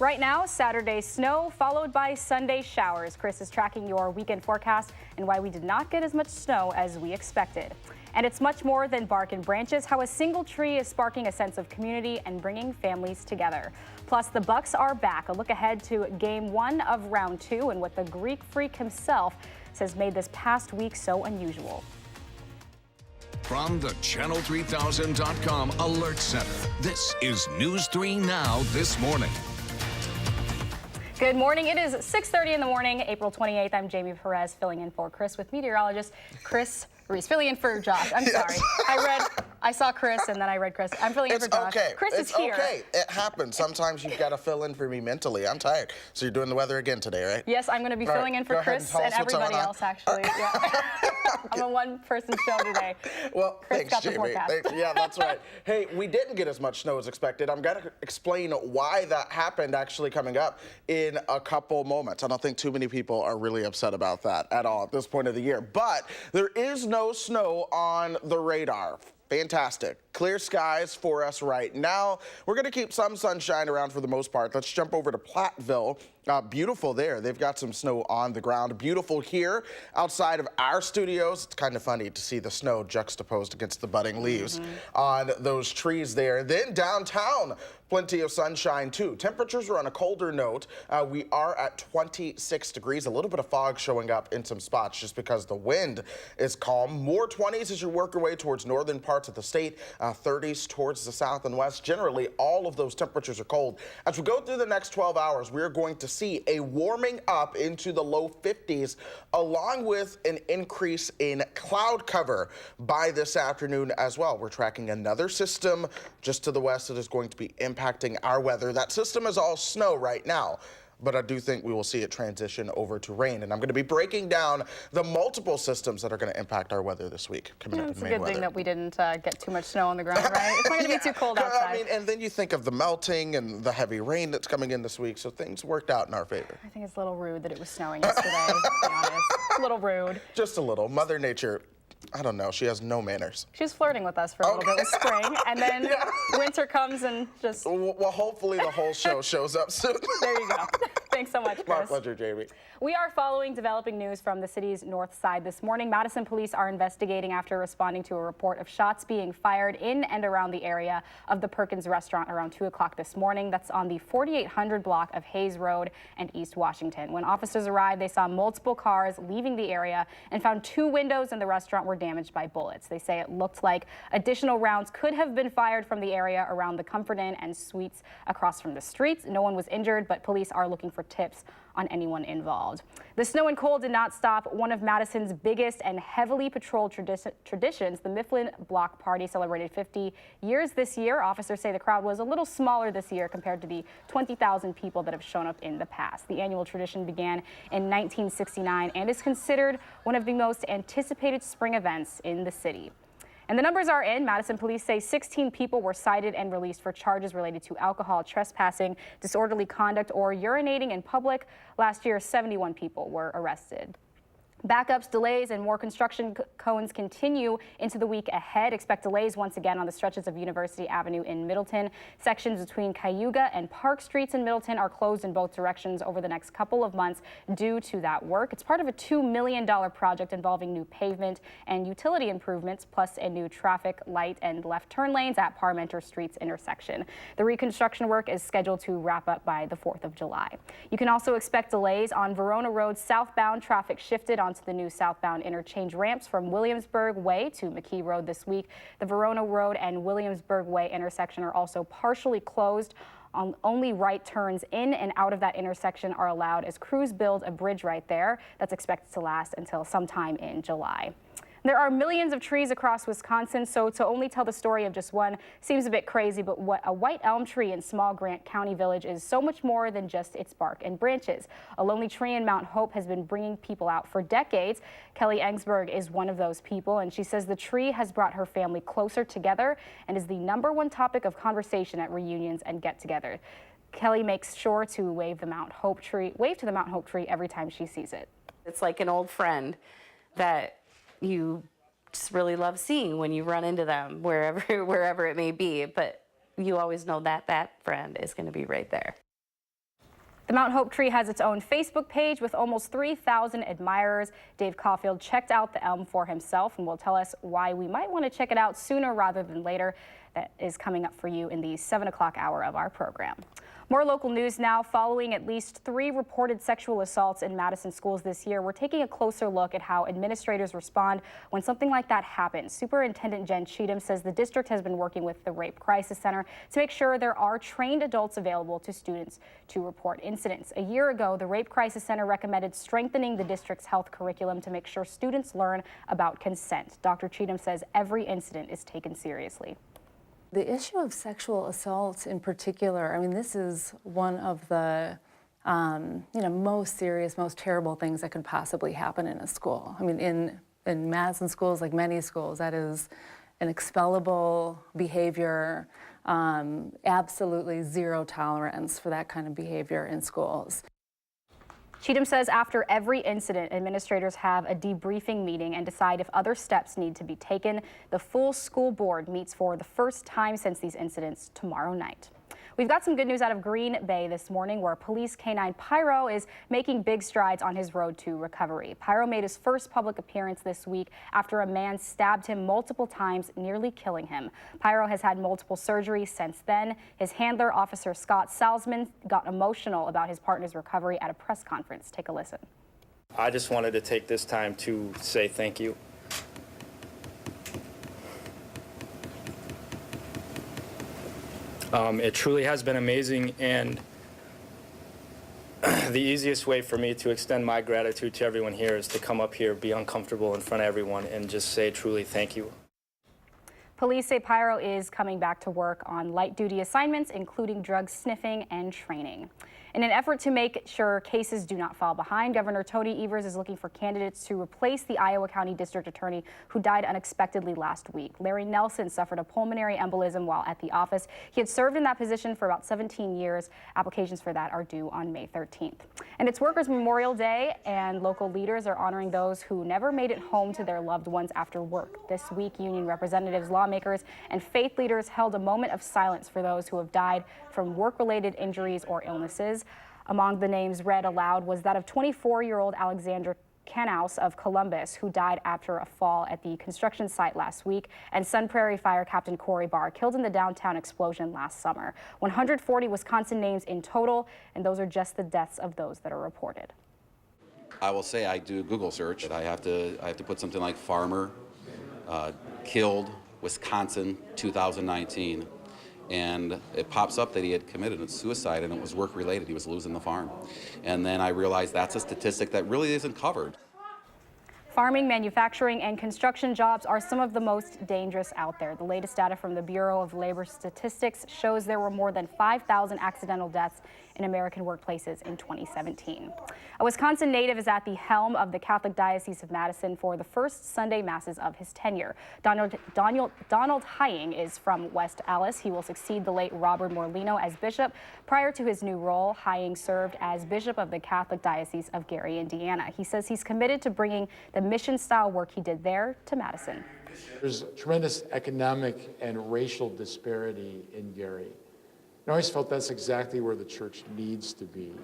Right now, Saturday snow followed by Sunday showers. Chris is tracking your weekend forecast and why we did not get as much snow as we expected. And it's much more than bark and branches, how a single tree is sparking a sense of community and bringing families together. Plus, the Bucks are back. A look ahead to Game 1 of Round 2 and what the Greek Freak himself says made this past week so unusual. From the Channel3000.com Alert Center, this is News 3 Now This Morning. Good morning. It is 6:30 in the morning, April 28th. I'm Jamie Perez, filling in for Chris with meteorologist Chris Reese, filling in for Josh. I'm sorry. I saw Chris and then I read Chris. I'm filling in for Josh. Okay. Chris is here. It's okay. It happens. Sometimes you've got to fill in for me mentally. I'm tired. So you're doing the weather again today, right? Yes, I'm going to be filling in for Chris and everybody else, actually. Yeah. I'm a one-person show today. Well, Chris thanks, got the Jamie. forecast. Yeah, that's right. Hey, we didn't get as much snow as expected. I'm going to explain why that happened actually coming up in a couple moments. I don't think too many people are really upset about that at all at this point of the year. But there is no snow on the radar. Fantastic. Clear skies for us right now. We're going to keep some sunshine around for the most part. Let's jump over to Platteville. Beautiful there. They've got some snow on the ground. Beautiful here outside of our studios. It's kind of funny to see the snow juxtaposed against the budding leaves on those trees there. Then downtown, plenty of sunshine too. Temperatures are on a colder note. We are at 26 degrees. A little bit of fog showing up in some spots just because the wind is calm. More 20s as you work your way towards northern parts of the state. 30s towards the south and west. Generally, all of those temperatures are cold. As we go through the next 12 hours, we're going to see a warming up into the low 50s, along with an increase in cloud cover by this afternoon as well. We're tracking another system just to the west that is going to be impacting our weather. That system is all snow right now, but I do think we will see it transition over to rain. And I'm going to be breaking down the multiple systems that are going to impact our weather this week. Coming up in It's a Maine good weather. thing that we didn't get too much snow on the ground, right? It's not going to be too cold outside. I mean, and then you think of the melting and the heavy rain that's coming in this week, so things worked out in our favor. I think it's a little rude that it was snowing yesterday, to be honest. A little rude. Just a little. Mother Nature, I don't know, she has no manners. She was flirting with us for a little bit with spring, and then winter comes and just... Well, hopefully the whole show shows up soon. There you go. Thanks so much, Chris. My pleasure, Jamie. We are following developing news from the city's north side this morning. Madison police are investigating after responding to a report of shots being fired in and around the area of the Perkins restaurant around 2 o'clock this morning. That's on the 4800 block of Hayes Road and East Washington. When officers arrived, they saw multiple cars leaving the area and found 2 windows in the restaurant were damaged by bullets. They say it looked like additional rounds could have been fired from the area around the Comfort Inn and Suites across from the streets. No one was injured, but police are looking for tips on anyone involved. The snow and cold did not stop one of Madison's biggest and heavily patrolled traditions. The Mifflin Block Party celebrated 50 years this year. Officers say the crowd was a little smaller this year compared to the 20,000 people that have shown up in the past. The annual tradition began in 1969 and is considered one of the most anticipated spring events in the city. And the numbers are in. Madison police say 16 people were cited and released for charges related to alcohol, trespassing, disorderly conduct, or urinating in public. Last year, 71 people were arrested. Backups, delays, and more construction cones continue into the week ahead. Expect delays once again on the stretches of University Avenue in Middleton. Sections between Cayuga and Park Streets in Middleton are closed in both directions over the next couple of months due to that work. It's part of a $2 million project involving new pavement and utility improvements, plus a new traffic light and left turn lanes at Parmenter Streets intersection. The reconstruction work is scheduled to wrap up by the 4th of July. You can also expect delays on Verona Road southbound. Traffic shifted onto the new southbound interchange ramps from Williamsburg Way to McKee Road this week. The Verona Road and Williamsburg Way intersection are also partially closed. Only right turns in and out of that intersection are allowed as crews build a bridge right there that's expected to last until sometime in July. There are millions of trees across Wisconsin, so to only tell the story of just one seems a bit crazy, but what a white elm tree in small Grant County Village is so much more than just its bark and branches. A lonely tree in Mount Hope has been bringing people out for decades. Kelly Engsberg is one of those people, and she says the tree has brought her family closer together and is the #1 topic of conversation at reunions and get-together. Kelly makes sure to wave to the Mount Hope tree every time she sees it. It's like an old friend that you just really love seeing when you run into them wherever it may be, but you always know that that friend is going to be right there. The Mount Hope tree has its own Facebook page with almost 3,000 admirers. Dave Caulfield checked out the elm for himself and will tell us why we might want to check it out sooner rather than later. That is coming up for you in the 7 o'clock hour of our program. More local news now. Following at least 3 reported sexual assaults in Madison schools this year, we're taking a closer look at how administrators respond when something like that happens. Superintendent Jen Cheatham says the district has been working with the Rape Crisis Center to make sure there are trained adults available to students to report incidents. A year ago, the Rape Crisis Center recommended strengthening the district's health curriculum to make sure students learn about consent. Dr. Cheatham says every incident is taken seriously. The issue of sexual assault in particular, I mean, this is one of the most serious, most terrible things that could possibly happen in a school. I mean, in Madison schools, like many schools, that is an expellable behavior, absolutely zero tolerance for that kind of behavior in schools. Cheatham says after every incident, administrators have a debriefing meeting and decide if other steps need to be taken. The full school board meets for the first time since these incidents tomorrow night. We've got some good news out of Green Bay this morning, where police canine Pyro is making big strides on his road to recovery. Pyro made his first public appearance this week after a man stabbed him multiple times, nearly killing him. Pyro has had multiple surgeries since then. His handler, Officer Scott Salzman, got emotional about his partner's recovery at a press conference. Take a listen. I just wanted to take this time to say thank you. It truly has been amazing, and the easiest way for me to extend my gratitude to everyone here is to come up here, be uncomfortable in front of everyone, and just say truly thank you. Police say Pyro is coming back to work on light-duty assignments, including drug sniffing and training. In an effort to make sure cases do not fall behind, Governor Tony Evers is looking for candidates to replace the Iowa County District Attorney who died unexpectedly last week. Larry Nelson suffered a pulmonary embolism while at the office. He had served in that position for about 17 years. Applications for that are due on May 13th. And it's Workers' Memorial Day, and local leaders are honoring those who never made it home to their loved ones after work. This week, union representatives, lawmakers, and faith leaders held a moment of silence for those who have died from work-related injuries or illnesses. Among the names read aloud was that of 24-year-old Alexander Kanaus of Columbus, who died after a fall at the construction site last week, and Sun Prairie Fire Captain Corey Barr, killed in the downtown explosion last summer. 140 Wisconsin names in total, and those are just the deaths of those that are reported. I will say I do a Google search. I have to put something like farmer killed Wisconsin 2019. And it pops up that he had committed a suicide, and it was work-related. He was losing the farm. And then I realized that's a statistic that really isn't covered. Farming, manufacturing, and construction jobs are some of the most dangerous out there. The latest data from the Bureau of Labor Statistics shows there were more than 5,000 accidental deaths in American workplaces in 2017. A Wisconsin native is at the helm of the Catholic Diocese of Madison for the first Sunday Masses of his tenure. Donald Hying is from West Allis. He will succeed the late Robert Morlino as bishop. Prior to his new role, Hying served as bishop of the Catholic Diocese of Gary, Indiana. He says he's committed to bringing the mission-style work he did there to Madison. There's tremendous economic and racial disparity in Gary. I always felt that's exactly where the church needs to be.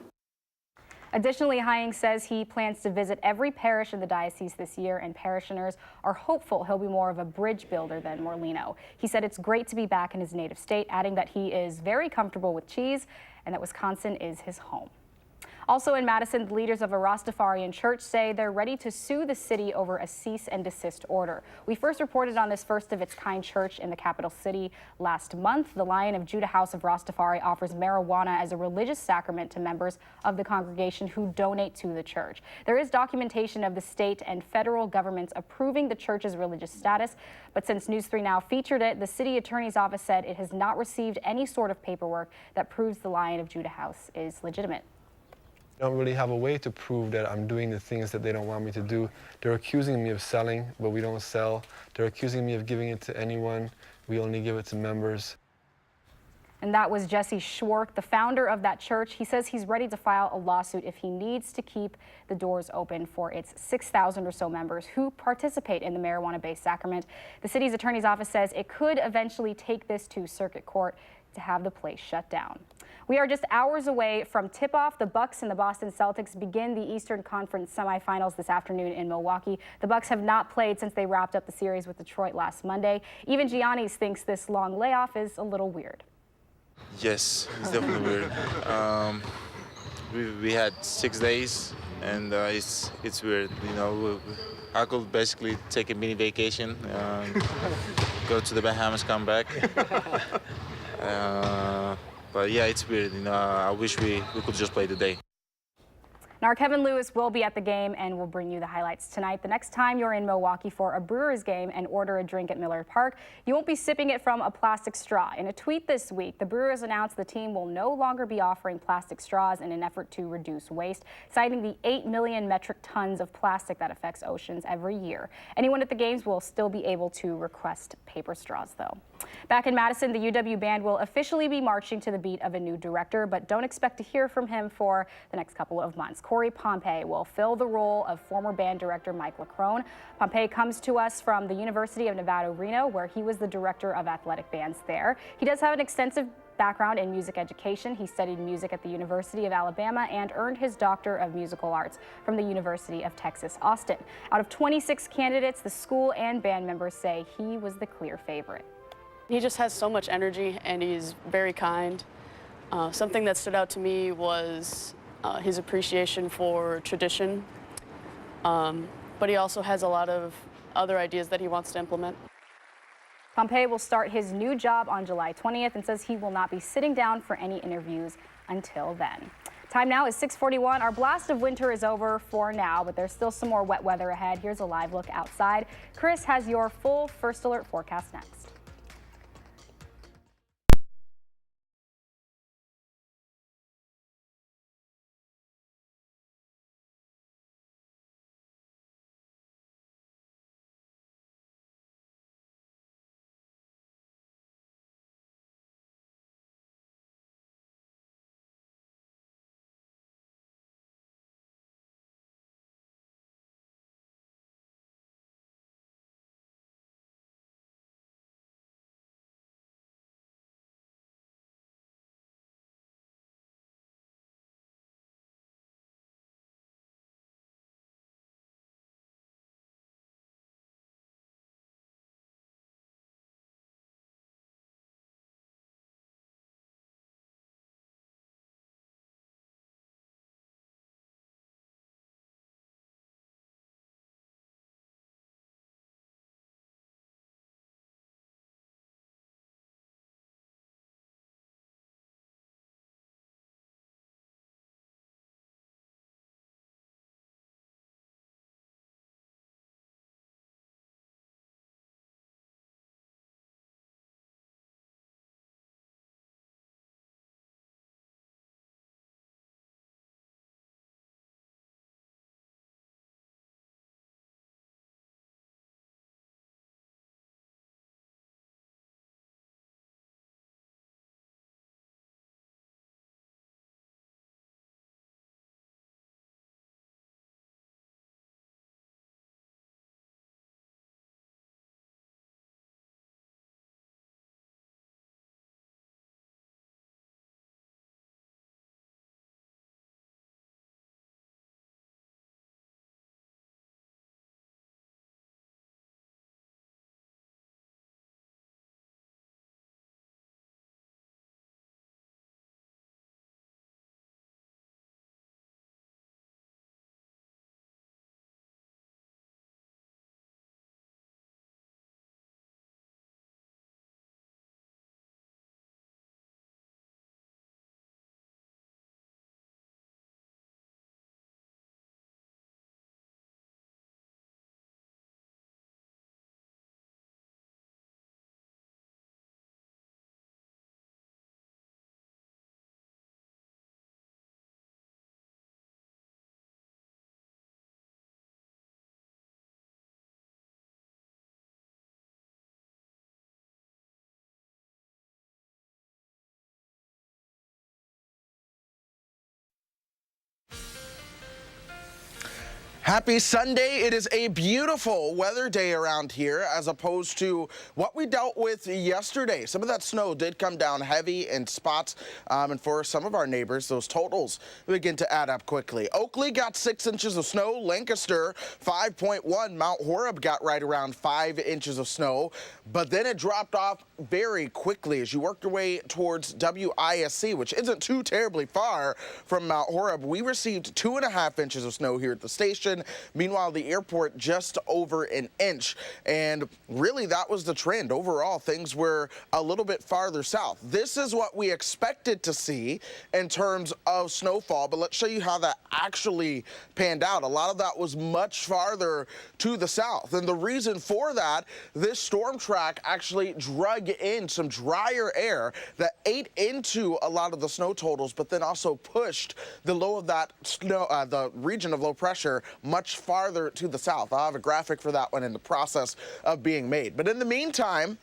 Additionally, Hying says he plans to visit every parish in the diocese this year, and parishioners are hopeful he'll be more of a bridge builder than Morlino. He said it's great to be back in his native state, adding that he is very comfortable with cheese and that Wisconsin is his home. Also in Madison, the leaders of a Rastafarian church say they're ready to sue the city over a cease and desist order. We first reported on this first of its kind church in the capital city last month. The Lion of Judah House of Rastafari offers marijuana as a religious sacrament to members of the congregation who donate to the church. There is documentation of the state and federal governments approving the church's religious status, but since News 3 Now featured it, the city attorney's office said it has not received any sort of paperwork that proves the Lion of Judah House is legitimate. I don't really have a way to prove that I'm doing the things that they don't want me to do. They're accusing me of selling, but we don't sell. They're accusing me of giving it to anyone. We only give it to members. And that was Jesse Schwark, the founder of that church. He says he's ready to file a lawsuit if he needs to keep the doors open for its 6,000 or so members who participate in the marijuana-based sacrament. The city's attorney's office says it could eventually take this to circuit court to have the place shut down. We are just hours away from tip-off. The Bucks and the Boston Celtics begin the Eastern Conference semifinals this afternoon in Milwaukee. The Bucks have not played since they wrapped up the series with Detroit last Monday. Even Giannis thinks this long layoff is a little weird. Yes, it's definitely weird. We had 6 days, and it's weird. You know, I could basically take a mini vacation, go to the Bahamas, come back. But yeah, it's weird. You know, I wish we could just play today. Now, our Kevin Lewis will be at the game and will bring you the highlights tonight. The next time you're in Milwaukee for a Brewers game and order a drink at Miller Park, you won't be sipping it from a plastic straw. In a tweet this week, the Brewers announced the team will no longer be offering plastic straws in an effort to reduce waste, citing the 8 million metric tons of plastic that affects oceans every year. Anyone at the games will still be able to request paper straws, though. Back in Madison, the UW band will officially be marching to the beat of a new director, but don't expect to hear from him for the next couple of months. Corey Pompey will fill the role of former band director Mike LaCrone. Pompey comes to us from the University of Nevada, Reno, where he was the director of athletic bands there. He does have an extensive background in music education. He studied music at the University of Alabama and earned his Doctor of Musical Arts from the University of Texas, Austin. Out of 26 candidates, the school and band members say he was the clear favorite. He just has so much energy and he's very kind. Something that stood out to me was his appreciation for tradition, but he also has a lot of other ideas that he wants to implement. Pompey will start his new job on July 20th and says he will not be sitting down for any interviews until then. Time now is 6:41. Our blast of winter is over for now, but there's still some more wet weather ahead. Here's a live look outside. Chris has your full First Alert forecast next. Happy Sunday. It is a beautiful weather day around here as opposed to what we dealt with yesterday. Some of that snow did come down heavy in spots, and for some of our neighbors, those totals begin to add up quickly. Oakley got 6 inches of snow, Lancaster 5.1, Mount Horeb got right around 5 inches of snow, but then it dropped off very quickly as you worked your way towards WISC, which isn't too terribly far from Mount Horeb. We received 2.5 inches of snow here at the station. Meanwhile, the airport just over an inch. And really, that was the trend. Overall, things were a little bit farther south. This is what we expected to see in terms of snowfall, but let's show you how that actually panned out. A lot of that was much farther to the south. And the reason for that, this storm track actually drug in some drier air that ate into a lot of the snow totals, but then also pushed the low of that snow, the region of low pressure much farther to the south. I'll have a graphic for that one in the process of being made. But in the meantime,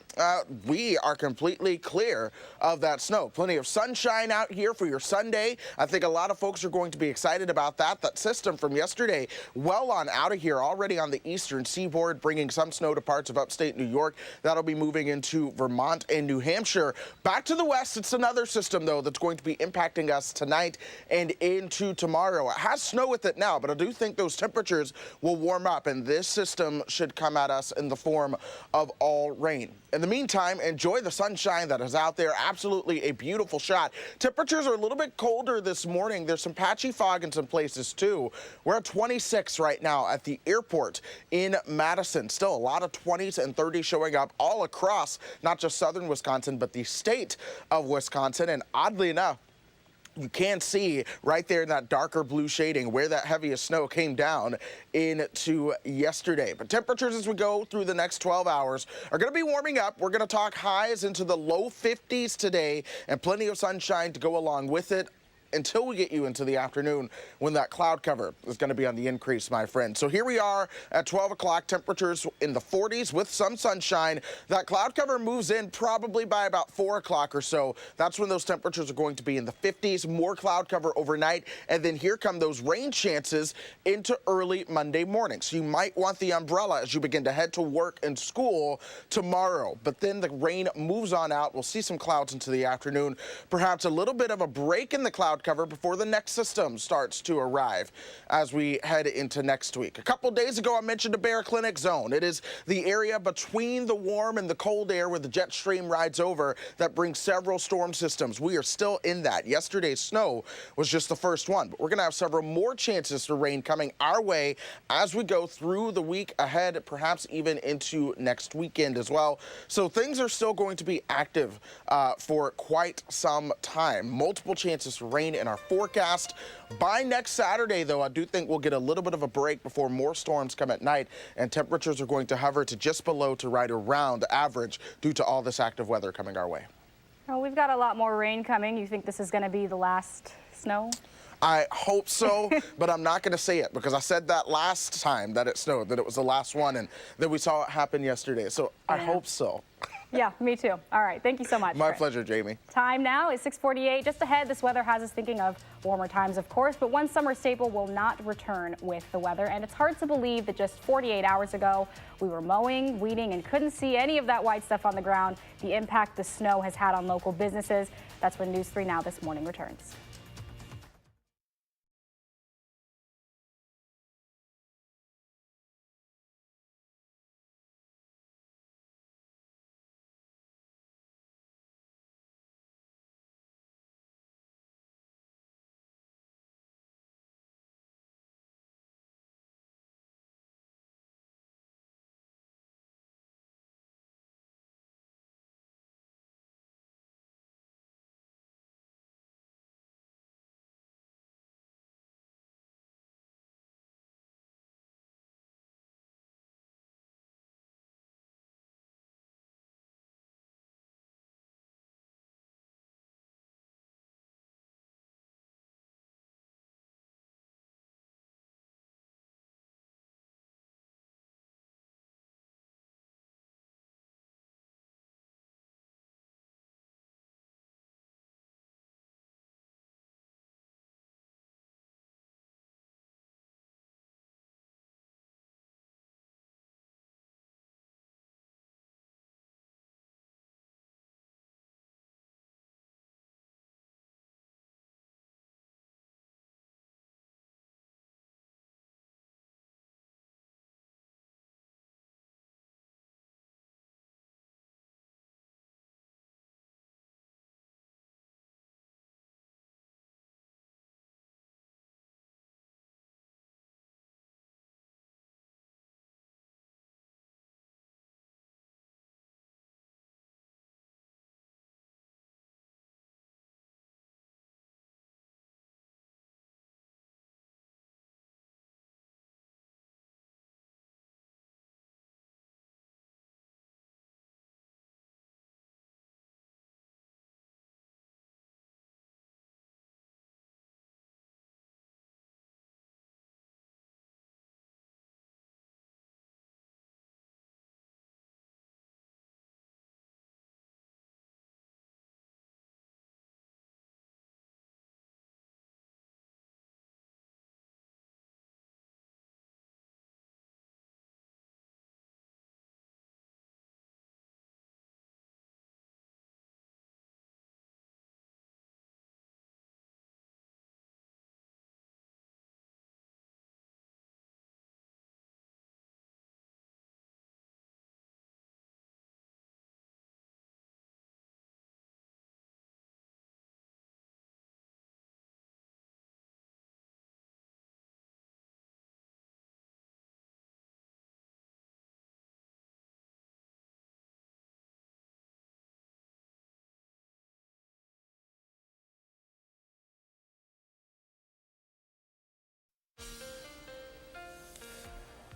we are completely clear of that snow. Plenty of sunshine out here for your Sunday. I think a lot of folks are going to be excited about that. That system from yesterday well on out of here, already on the eastern seaboard, bringing some snow to parts of upstate New York. That'll be moving into Vermont and New Hampshire. Back to the west, it's another system, though, that's going to be impacting us tonight and into tomorrow. It has snow with it now, but I do think those temperatures will warm up, and this system should come at us in the form of all rain. In the meantime, enjoy the sunshine that is out there. Absolutely a beautiful shot. Temperatures are a little bit colder this morning. There's some patchy fog in some places, too. We're at 26 right now at the airport in Madison. Still a lot of 20s and 30s showing up all across, not just southern Wisconsin, but the state of Wisconsin. And oddly enough, you can see right there in that darker blue shading where that heaviest snow came down into yesterday. But temperatures as we go through the next 12 hours are going to be warming up. We're going to talk highs into the low 50s today and plenty of sunshine to go along with it, until we get you into the afternoon when that cloud cover is going to be on the increase, my friend. So here we are at 12 o'clock, temperatures in the 40s with some sunshine. That cloud cover moves in probably by about 4 o'clock or so. That's when those temperatures are going to be in the 50s, more cloud cover overnight, and then here come those rain chances into early Monday morning. So you might want the umbrella as you begin to head to work and school tomorrow. But then the rain moves on out. We'll see some clouds into the afternoon, perhaps a little bit of a break in the cloud cover before the next system starts to arrive as we head into next week. A couple days ago, I mentioned a bear clinic zone. It is the area between the warm and the cold air where the jet stream rides over that brings several storm systems. We are still in that. Yesterday's snow was just the first one, but we're going to have several more chances for rain coming our way as we go through the week ahead, perhaps even into next weekend as well. So things are still going to be active for quite some time. Multiple chances for rain in our forecast. By next Saturday, though, I do think we'll get a little bit of a break before more storms come at night, and temperatures are going to hover to just below to right around average due to all this active weather coming our way. Well, we've got a lot more rain coming. You think this is going to be the last snow? I hope so, but I'm not going to say it because I said that last time that it snowed, that it was the last one, and that we saw it happen yesterday. So I hope so. Yeah, me too. All right. Thank you so much. My pleasure, Jamie. Time now is 6:48. Just ahead, this weather has us thinking of warmer times, of course, but one summer staple will not return with the weather. And it's hard to believe that just 48 hours ago, we were mowing, weeding, and couldn't see any of that white stuff on the ground. The impact the snow has had on local businesses. That's when News 3 Now this morning returns.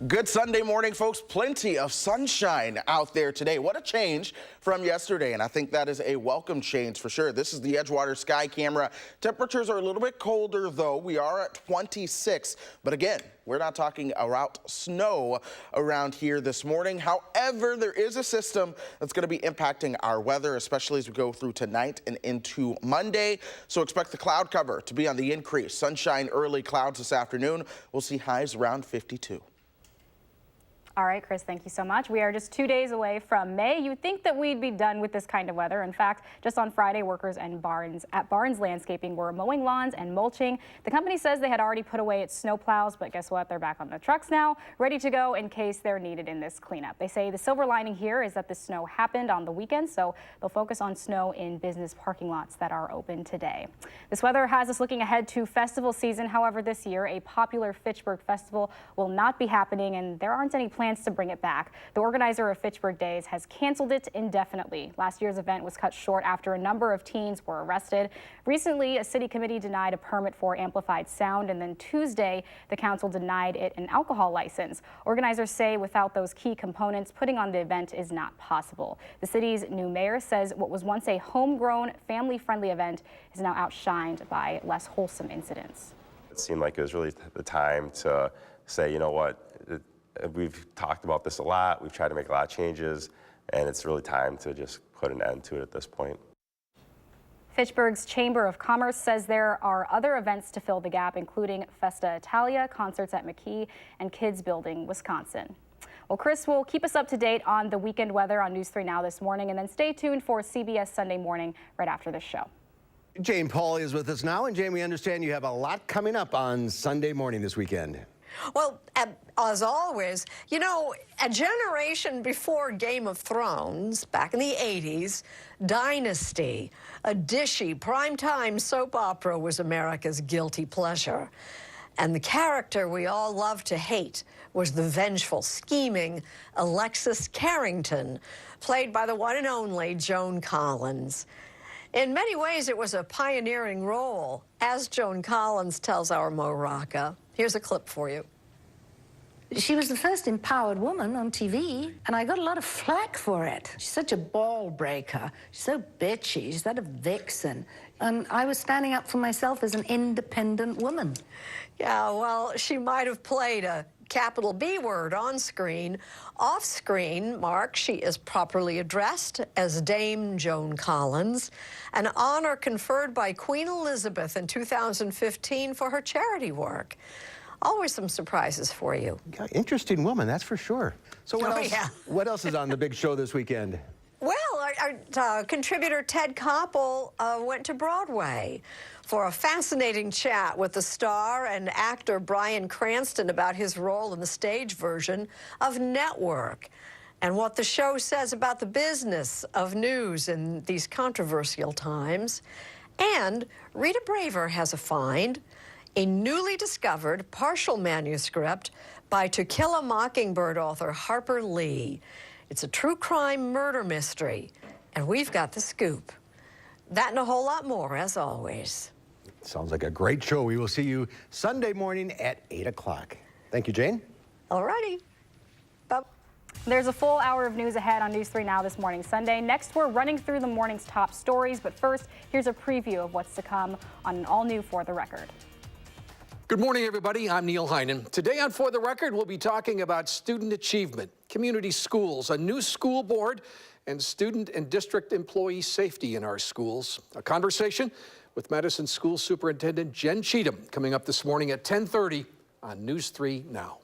Good Sunday morning, folks. Plenty of sunshine out there today. What a change from yesterday, and I think that is a welcome change for sure. This is the Edgewater Sky Camera. Temperatures are a little bit colder, though. We are at 26, but again, we're not talking about snow around here this morning. However, there is a system that's going to be impacting our weather, especially as we go through tonight and into Monday. So expect the cloud cover to be on the increase. Sunshine, early clouds this afternoon. We'll see highs around 52. All right, Chris, thank you so much. We are just 2 days away from May. You'd think that we'd be done with this kind of weather. In fact, just on Friday, workers at Barnes Landscaping were mowing lawns and mulching. The company says they had already put away its snow plows, but guess what? They're back on the trucks now, ready to go in case they're needed in this cleanup. They say the silver lining here is that the snow happened on the weekend, so they'll focus on snow in business parking lots that are open today. This weather has us looking ahead to festival season. However, this year, a popular Fitchburg festival will not be happening, and there aren't any plans to bring it back. The organizer of Fitchburg Days has canceled it indefinitely. Last year's event was cut short after a number of teens were arrested. Recently, a city committee denied a permit for amplified sound, and then Tuesday, the council denied it an alcohol license. Organizers say without those key components, putting on the event is not possible. The city's new mayor says what was once a homegrown, family-friendly event is now outshined by less wholesome incidents. It seemed like it was really the time to say, you know what, we've talked about this a lot, we've tried to make a lot of changes, and it's really time to just put an end to it at this point. Fitchburg's Chamber of Commerce says there are other events to fill the gap, including Festa Italia, concerts at McKee, and Kids Building Wisconsin. Well, Chris will keep us up to date on the weekend weather on News 3 Now this morning, and then stay tuned for CBS Sunday Morning right after this show. Jane Paul is with us now, and Jane, we understand you have a lot coming up on Sunday morning this weekend. Well, as always, you know, a generation before Game of Thrones, back in the 80s, Dynasty, a dishy, primetime soap opera was America's guilty pleasure. And the character we all love to hate was the vengeful, scheming Alexis Carrington, played by the one and only Joan Collins. In many ways, it was a pioneering role, as Joan Collins tells our Mo Rocca. Here's a clip for you. She was the first empowered woman on TV, and I got a lot of flack for it. She's such a ball breaker. She's so bitchy. She's that a vixen. And I was standing up for myself as an independent woman. Yeah, well, she might have played a capital B word on screen. Off screen, Mark, she is properly addressed as Dame Joan Collins, an honor conferred by Queen Elizabeth in 2015 for her charity work. Always some surprises for you. Yeah, interesting woman, that's for sure. So what else is on the big show this weekend? Well, our contributor Ted Koppel went to Broadway for a fascinating chat with the star and actor Bryan Cranston about his role in the stage version of Network and what the show says about the business of news in these controversial times. And Rita Braver has a find, a newly discovered partial manuscript by To Kill a Mockingbird author Harper Lee. It's a true crime murder mystery, and we've got the scoop. That and a whole lot more, as always. Sounds like a great show. We will see you Sunday morning at 8 o'clock. Thank you, Jane. All righty. Bye. There's a full hour of news ahead on News 3 Now this morning, Sunday. Next, we're running through the morning's top stories, but first, here's a preview of what's to come on an all-new For the Record. Good morning, everybody. I'm Neil Heinen. Today on For the Record, we'll be talking about student achievement, community schools, a new school board, and student and district employee safety in our schools. A conversation with Madison School Superintendent Jen Cheatham coming up this morning at 10:30 on News 3 Now.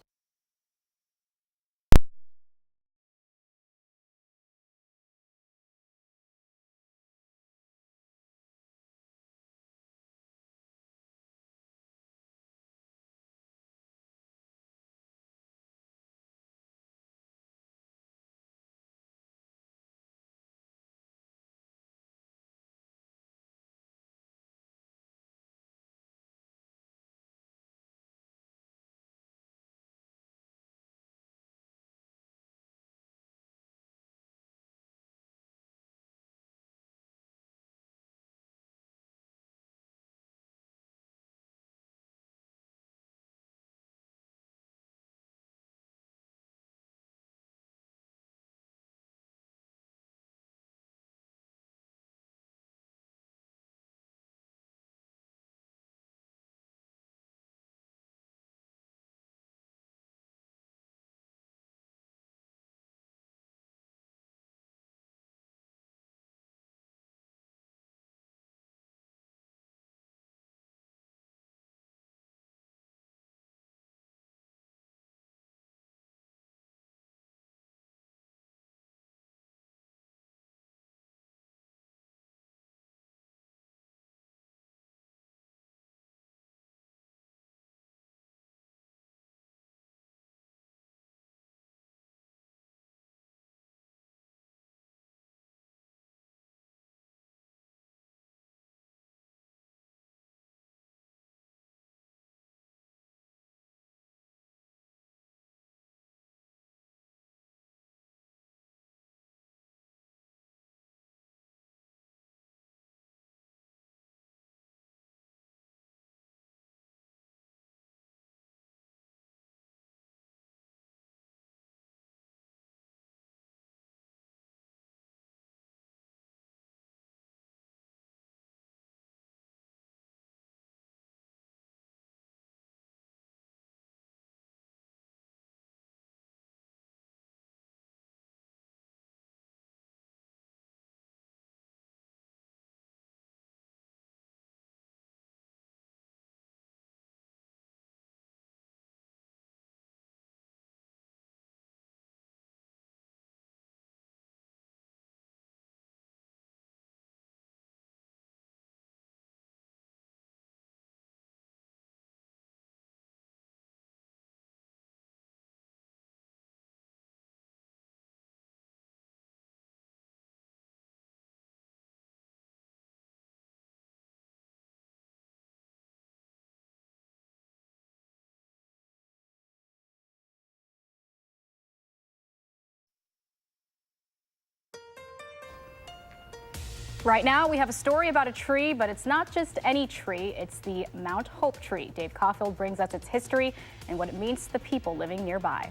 Right now, we have a story about a tree, but it's not just any tree. It's the Mount Hope tree. Dave Caulfield brings us its history and what it means to the people living nearby.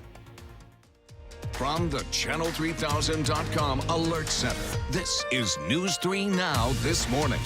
From the Channel3000.com Alert Center, this is News 3 Now this morning.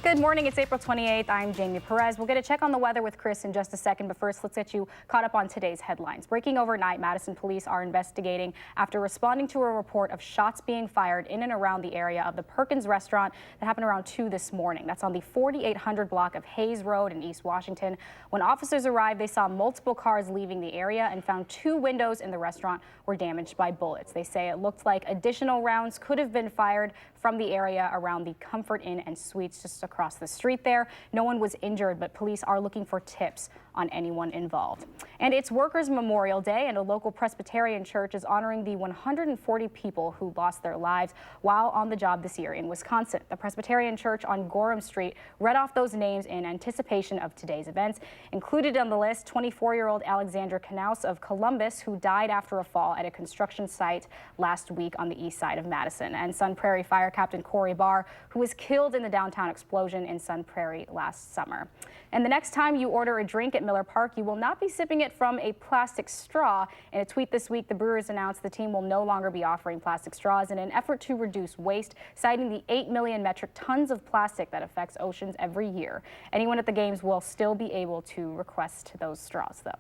Good morning. It's April 28th. I'm Jamie Perez. We'll get a check on the weather with Chris in just a second, but first let's get you caught up on today's headlines. Breaking overnight, Madison police are investigating after responding to a report of shots being fired in and around the area of the Perkins restaurant that happened around 2 this morning. That's on the 4800 block of Hayes Road in East Washington. When officers arrived, they saw multiple cars leaving the area and found 2 windows in the restaurant were damaged by bullets. They say it looked like additional rounds could have been fired from the area around the Comfort Inn and Suites just across the street there. No one was injured, but police are looking for tips on anyone involved. And it's Workers' Memorial Day, and a local Presbyterian church is honoring the 140 people who lost their lives while on the job this year in Wisconsin. The Presbyterian Church on Gorham Street read off those names in anticipation of today's events. Included on the list, 24-year-old Alexandra Knaus of Columbus, who died after a fall at a construction site last week on the east side of Madison, and Sun Prairie Fire Captain Corey Barr, who was killed in the downtown explosion in Sun Prairie last summer. And the next time you order a drink at Miller Park, you will not be sipping it from a plastic straw. In a tweet this week, the Brewers announced the team will no longer be offering plastic straws in an effort to reduce waste, citing the 8 million metric tons of plastic that affects oceans every year. Anyone at the games will still be able to request those straws, though.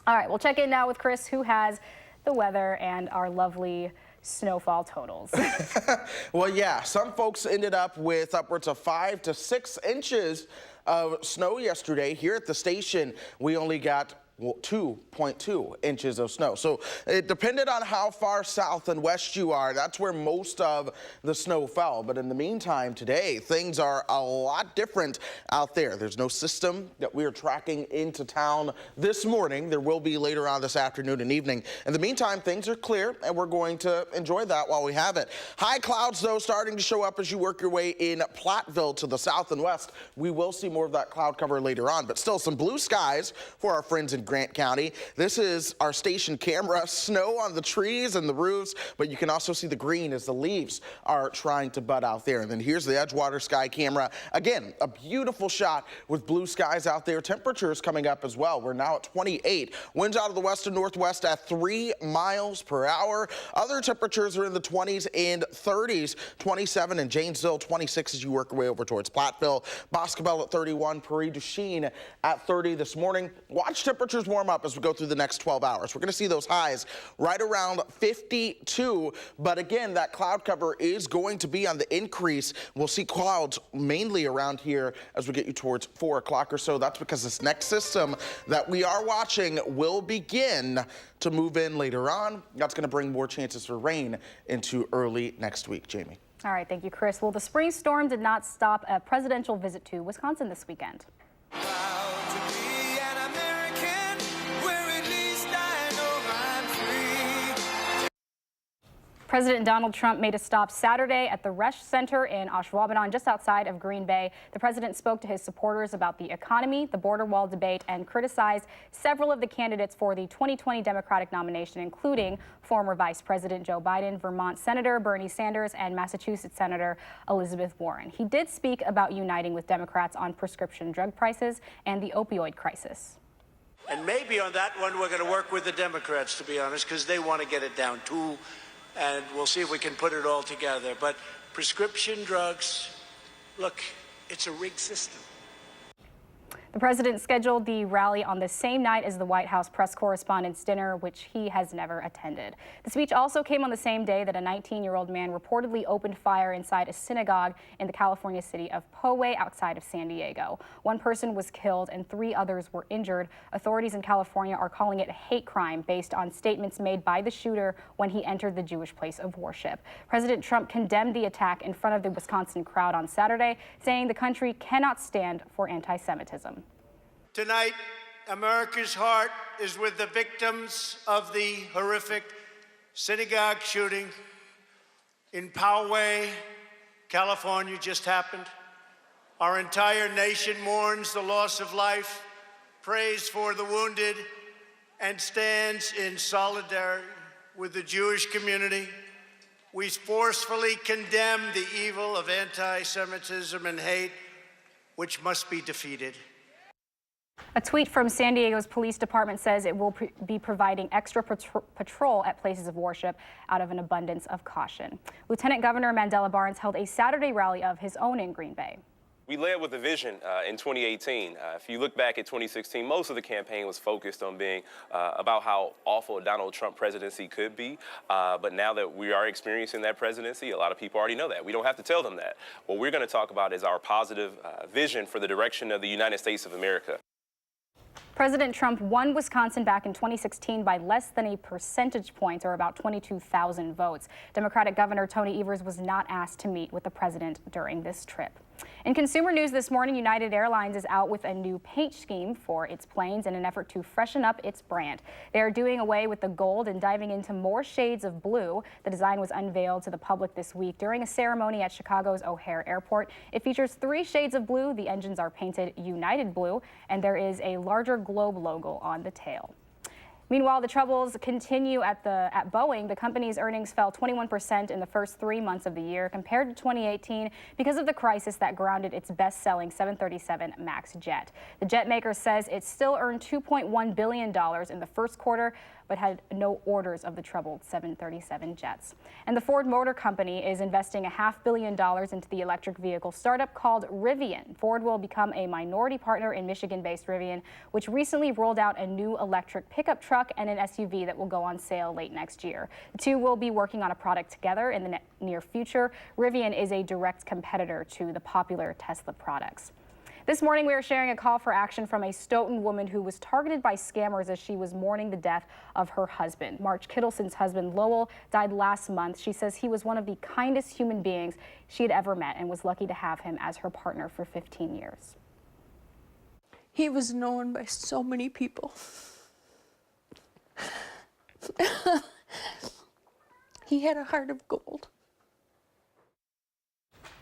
All right, we'll check in now with Chris, who has the weather and our lovely snowfall totals. Well, yeah, some folks ended up with upwards of 5 to 6 inches of snow yesterday. Here at the station, we only got 2.2 inches of snow. So it depended on how far south and west you are. That's where most of the snow fell. But in the meantime, today, things are a lot different out there. There's no system that we are tracking into town this morning. There will be later on this afternoon and evening. In the meantime, things are clear, and we're going to enjoy that while we have it. High clouds, though, starting to show up as you work your way in Platteville to the south and west. We will see more of that cloud cover later on, but still some blue skies for our friends in Grant County. This is our station camera. Snow on the trees and the roofs, but you can also see the green as the leaves are trying to bud out there. And then here's the Edgewater sky camera. Again, a beautiful shot with blue skies out there. Temperatures coming up as well. We're now at 28. Winds out of the west and northwest at 3 miles per hour. Other temperatures are in the 20s and 30s. 27 in Janesville, 26 as you work your way over towards Platteville. Boscobel at 31. Prairie du Chien at 30 this morning. Watch temperatures warm up as we go through the next 12 hours. We're going to see those highs right around 52, but again, that cloud cover is going to be on the increase. We'll see clouds mainly around here as we get you towards 4 o'clock or so. That's because this next system that we are watching will begin to move in later on. That's going to bring more chances for rain into early next week. Jamie. All right, thank you, Chris. Well, the spring storm did not stop a presidential visit to Wisconsin this weekend. President Donald Trump made a stop Saturday at the Resch Center in Ashwaubenon, just outside of Green Bay. The president spoke to his supporters about the economy, the border wall debate, and criticized several of the candidates for the 2020 Democratic nomination, including former Vice President Joe Biden, Vermont Senator Bernie Sanders, and Massachusetts Senator Elizabeth Warren. He did speak about uniting with Democrats on prescription drug prices and the opioid crisis. And maybe on that one, we're going to work with the Democrats, to be honest, because they want to get it down too. And we'll see if we can put it all together. But prescription drugs, look, it's a rigged system. The president scheduled the rally on the same night as the White House press correspondents' dinner, which he has never attended. The speech also came on the same day that a 19-year-old man reportedly opened fire inside a synagogue in the California city of Poway outside of San Diego. 1 person was killed and 3 others were injured. Authorities in California are calling it a hate crime based on statements made by the shooter when he entered the Jewish place of worship. President Trump condemned the attack in front of the Wisconsin crowd on Saturday, saying the country cannot stand for anti-Semitism. Tonight, America's heart is with the victims of the horrific synagogue shooting in Poway, California, just happened. Our entire nation mourns the loss of life, prays for the wounded, and stands in solidarity with the Jewish community, We forcefully condemn the evil of anti-Semitism and hate, which must be defeated. A tweet from San Diego's police department says it will be providing extra patrol at places of worship out of an abundance of caution. Lieutenant Governor Mandela Barnes held a Saturday rally of his own in Green Bay. We led with a vision in 2018. If you look back at 2016, most of the campaign was focused on being about how awful a Donald Trump presidency could be. But now that we are experiencing that presidency, a lot of people already know that. We don't have to tell them that. What we're going to talk about is our positive vision for the direction of the United States of America. President Trump won Wisconsin back in 2016 by less than a percentage point, or about 22,000 votes. Democratic Governor Tony Evers was not asked to meet with the president during this trip. In consumer news this morning, United Airlines is out with a new paint scheme for its planes in an effort to freshen up its brand. They are doing away with the gold and diving into more shades of blue. The design was unveiled to the public this week during a ceremony at Chicago's O'Hare Airport. It features 3 shades of blue. The engines are painted United blue, and there is a larger globe logo on the tail. Meanwhile, the troubles continue at Boeing. The company's earnings fell 21% in the first 3 months of the year compared to 2018 because of the crisis that grounded its best-selling 737 MAX jet. The jet maker says it still earned $2.1 billion in the first quarter, but had no orders of the troubled 737 jets. And the Ford Motor Company is investing $500 million into the electric vehicle startup called Rivian. Ford will become a minority partner in Michigan-based Rivian, which recently rolled out a new electric pickup truck and an SUV that will go on sale late next year. The two will be working on a product together in the near future. Rivian is a direct competitor to the popular Tesla products. This morning, we are sharing a call for action from a Stoughton woman who was targeted by scammers as she was mourning the death of her husband. March Kittleson's husband, Lowell, died last month. She says he was one of the kindest human beings she had ever met and was lucky to have him as her partner for 15 years. He was known by so many people. He had a heart of gold.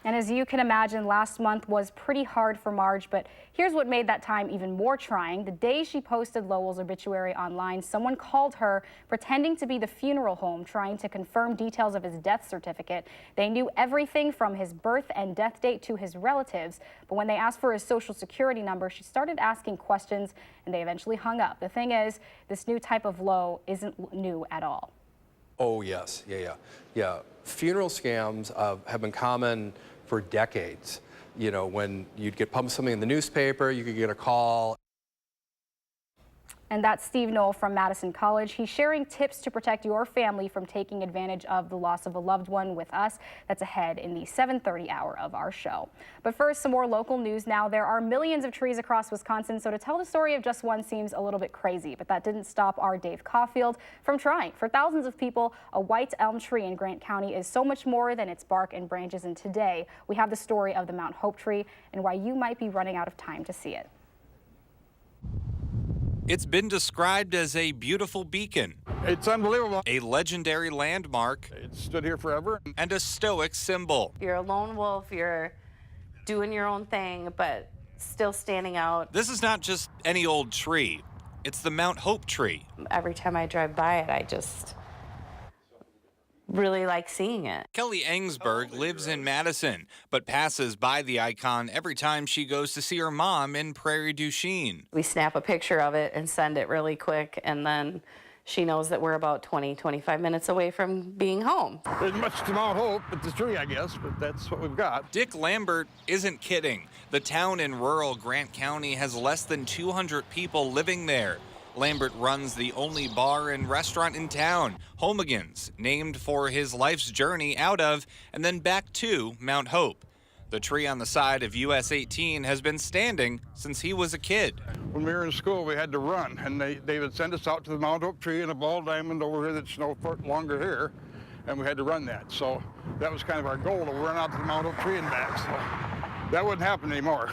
And as you can imagine, last month was pretty hard for Marge, but here's what made that time even more trying. The day she posted Lowell's obituary online, someone called her pretending to be the funeral home, trying to confirm details of his death certificate. They knew everything from his birth and death date to his relatives, but when they asked for his social security number, she started asking questions, and they eventually hung up. The thing is, this new type of low isn't new at all. Oh, yes. Yeah. Funeral scams have been common for decades. You know, when you'd get published something in the newspaper, you could get a call. And that's Steve Knoll from Madison College. He's sharing tips to protect your family from taking advantage of the loss of a loved one with us. That's ahead in the 7:30 hour of our show. But first, some more local news now. There are millions of trees across Wisconsin, so to tell the story of just one seems a little bit crazy. But that didn't stop our Dave Caulfield from trying. For thousands of people, a white elm tree in Grant County is so much more than its bark and branches. And today, we have the story of the Mount Hope tree and why you might be running out of time to see it. It's been described as a beautiful beacon. It's unbelievable. A legendary landmark. It stood here forever. And a stoic symbol. You're a lone wolf, you're doing your own thing, but still standing out. This is not just any old tree. It's the Mount Hope tree. Every time I drive by it, I just really like seeing it. Kelly Engsberg lives in Madison, but passes by the icon every time she goes to see her mom in Prairie du Chien. We snap a picture of it and send it really quick, and then she knows that we're about 20-25 minutes away from being home. There's much to Mount Hope at the tree, I guess, but that's what we've got. Dick Lambert isn't kidding. The town in rural Grant County has less than 200 people living there. Lambert runs the only bar and restaurant in town, Homigan's, named for his life's journey out of and then back to Mount Hope. The tree on the side of US 18 has been standing since he was a kid. When we were in school, we had to run, and they would send us out to the Mount Hope tree and a ball diamond over here that's no foot longer here, and we had to run that. So that was kind of our goal, to run out to the Mount Hope tree and back. So That wouldn't happen anymore.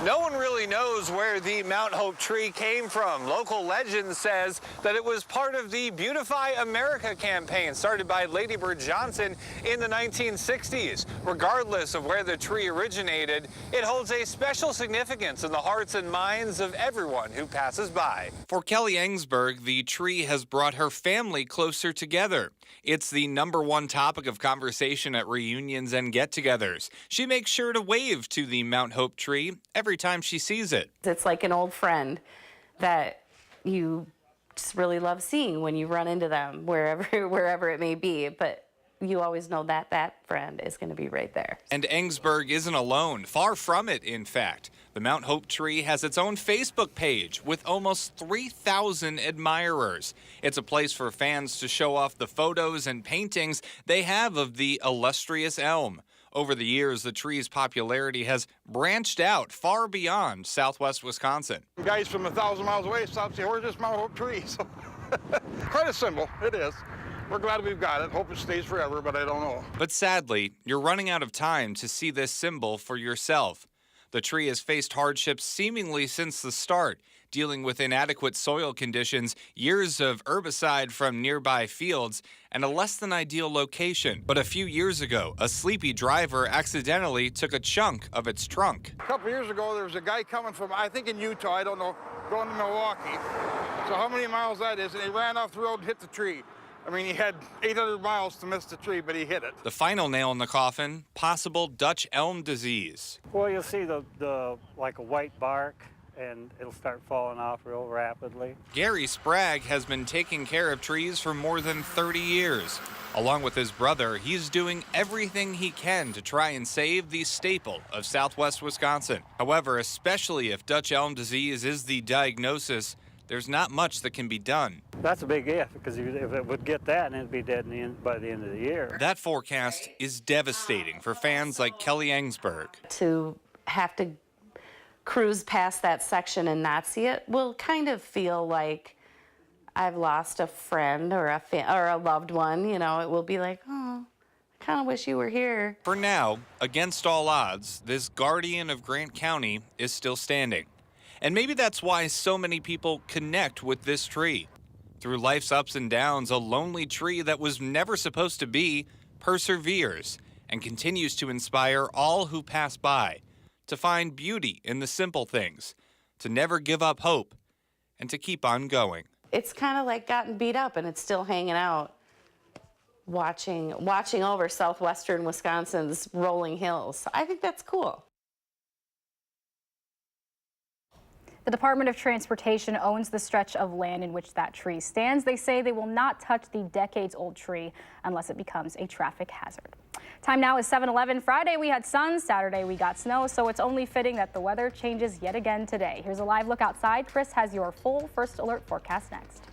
No one really knows where the Mount Hope tree came from. Local legend says that it was part of the Beautify America campaign started by Lady Bird Johnson in the 1960s. Regardless of where the tree originated, it holds a special significance in the hearts and minds of everyone who passes by. For Kelly Engsberg, the tree has brought her family closer together. It's the #1 topic of conversation at reunions and get-togethers. She makes sure to wave to the Mount Hope tree every time she sees it. It's like an old friend that you just really love seeing when you run into them, wherever it may be. But you always know that that friend is going to be right there. And Engsberg isn't alone. Far from it, in fact. The Mount Hope tree has its own Facebook page with almost 3,000 admirers. It's a place for fans to show off the photos and paintings they have of the illustrious elm. Over the years, the tree's popularity has branched out far beyond southwest Wisconsin. Guys from 1,000 miles away stop and say, where's this Mount Hope tree? So, quite a symbol, it is. We're glad we've got it. Hope it stays forever, but I don't know. But sadly, you're running out of time to see this symbol for yourself. The tree has faced hardships seemingly since the start, dealing with inadequate soil conditions, years of herbicide from nearby fields, and a less than ideal location. But a few years ago, a sleepy driver accidentally took a chunk of its trunk. A couple years ago, there was a guy coming from, I think in Utah, I don't know, going to Milwaukee. So how many miles that is, and he ran off the road and hit the tree. I mean, he had 800 miles to miss the tree, but he hit it. The final nail in the coffin, possible Dutch elm disease. Well, you'll see the like a white bark, and it'll start falling off real rapidly. Gary Sprague has been taking care of trees for more than 30 years. Along with his brother, he's doing everything he can to try and save the staple of southwest Wisconsin. However, especially if Dutch elm disease is the diagnosis, there's not much that can be done. That's a big if, because if it would get that, and it'd be dead by the end of the year. That forecast is devastating for fans like Kelly Engsberg. To have to cruise past that section and not see it will kind of feel like I've lost a friend or a loved one. You know, it will be like, oh, I kind of wish you were here. For now, against all odds, this guardian of Grant County is still standing. And maybe that's why so many people connect with this tree. Through life's ups and downs, a lonely tree that was never supposed to be perseveres and continues to inspire all who pass by to find beauty in the simple things, to never give up hope, and to keep on going. It's kind of like gotten beat up and it's still hanging out, watching over southwestern Wisconsin's rolling hills. I think that's cool. The Department of Transportation owns the stretch of land in which that tree stands. They say they will not touch the decades-old tree unless it becomes a traffic hazard. Time now is 7:11. Friday we had sun, Saturday we got snow, so it's only fitting that the weather changes yet again today. Here's a live look outside. Chris has your full first alert forecast next.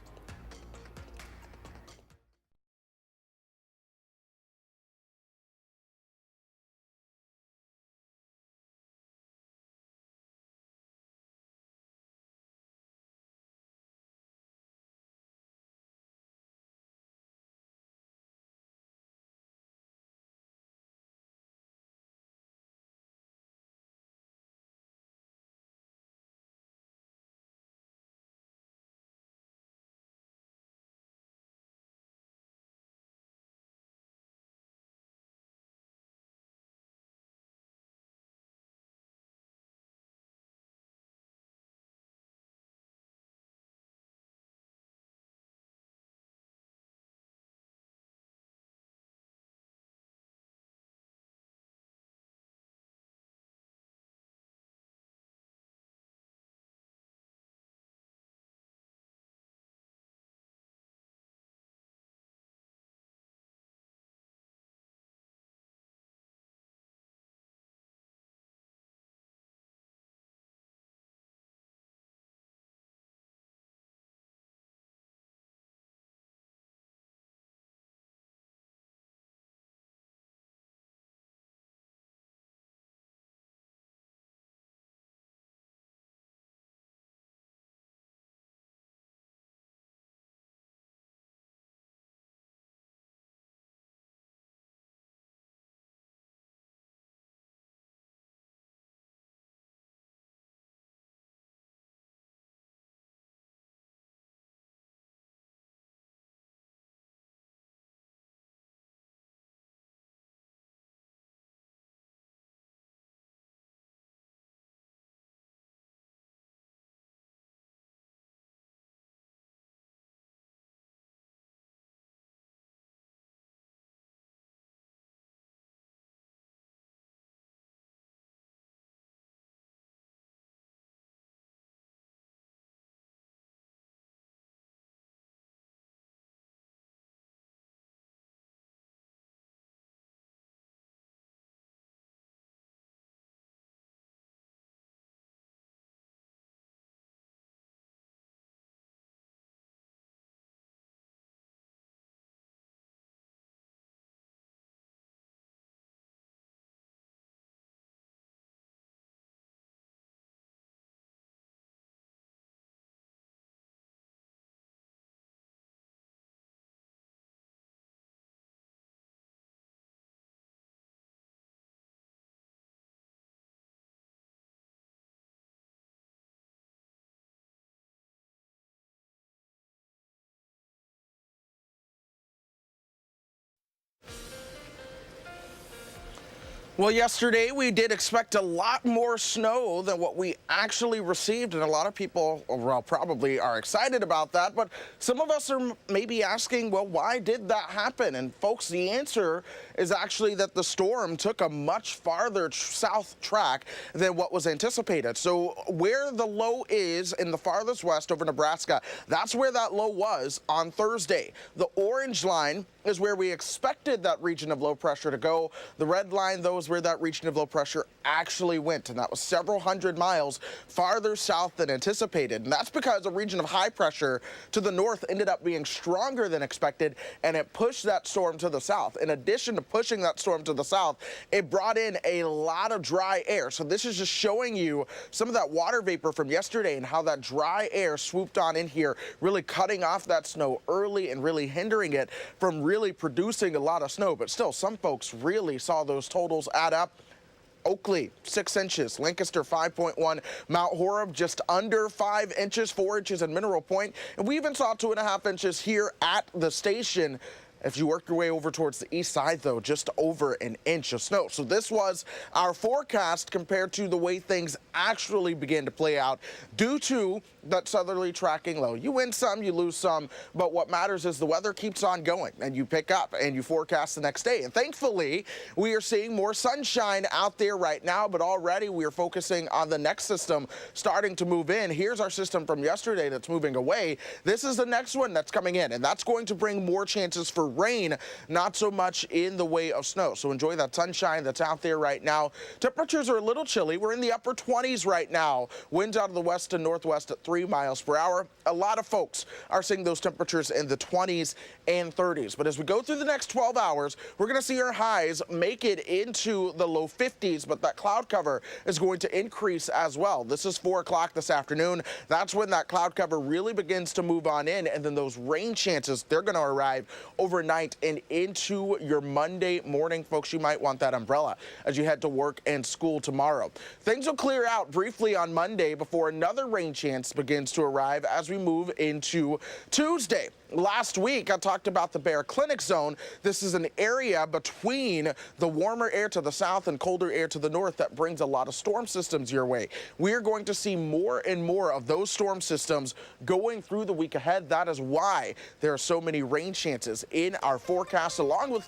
Well, yesterday we did expect a lot more snow than what we actually received, and a lot of people, well, probably are excited about that, but some of us are maybe asking, well, why did that happen? And folks, the answer is actually that the storm took a much farther south track than what was anticipated. So where the low is in the farthest west over Nebraska, that's where that low was on Thursday. The orange line is where we expected that region of low pressure to go. The red line, though, is where that region of low pressure actually went, and that was several hundred miles farther south than anticipated. And that's because a region of high pressure to the north ended up being stronger than expected, and it pushed that storm to the south. In addition to pushing that storm to the south, it brought in a lot of dry air. So this is just showing you some of that water vapor from yesterday and how that dry air swooped on in here, really cutting off that snow early and really hindering it from really producing a lot of snow. But still, some folks really saw those totals add up. Oakley, 6 inches. Lancaster, 5.1. Mount Horeb, just under 5 inches, 4 inches in Mineral Point. And we even saw 2.5 inches here at the station. If you work your way over towards the east side, though, just over an inch of snow. So this was our forecast compared to the way things actually began to play out due to that southerly tracking low. You win some, you lose some, but what matters is the weather keeps on going, and you pick up and you forecast the next day. And thankfully, we are seeing more sunshine out there right now, but already we are focusing on the next system starting to move in. Here's our system from yesterday that's moving away. This is the next one that's coming in, and that's going to bring more chances for rain, not so much in the way of snow. So enjoy that sunshine that's out there right now. Temperatures are a little chilly. We're in the upper 20s right now. Winds out of the west and northwest at 3 miles per hour. A lot of folks are seeing those temperatures in the 20s and 30s. But as we go through the next 12 hours, we're going to see our highs make it into the low 50s, but that cloud cover is going to increase as well. This is 4 o'clock this afternoon. That's when that cloud cover really begins to move on in, and then those rain chances, they're going to arrive overnight and into your Monday morning. Folks, you might want that umbrella as you head to work and school tomorrow. Things will clear out briefly on Monday before another rain chance begins to arrive as we move into Tuesday. Last week, I talked about the Bear Clinic zone. This is an area between the warmer air to the south and colder air to the north that brings a lot of storm systems your way. We're going to see more and more of those storm systems going through the week ahead. That is why there are so many rain chances in our forecast, along with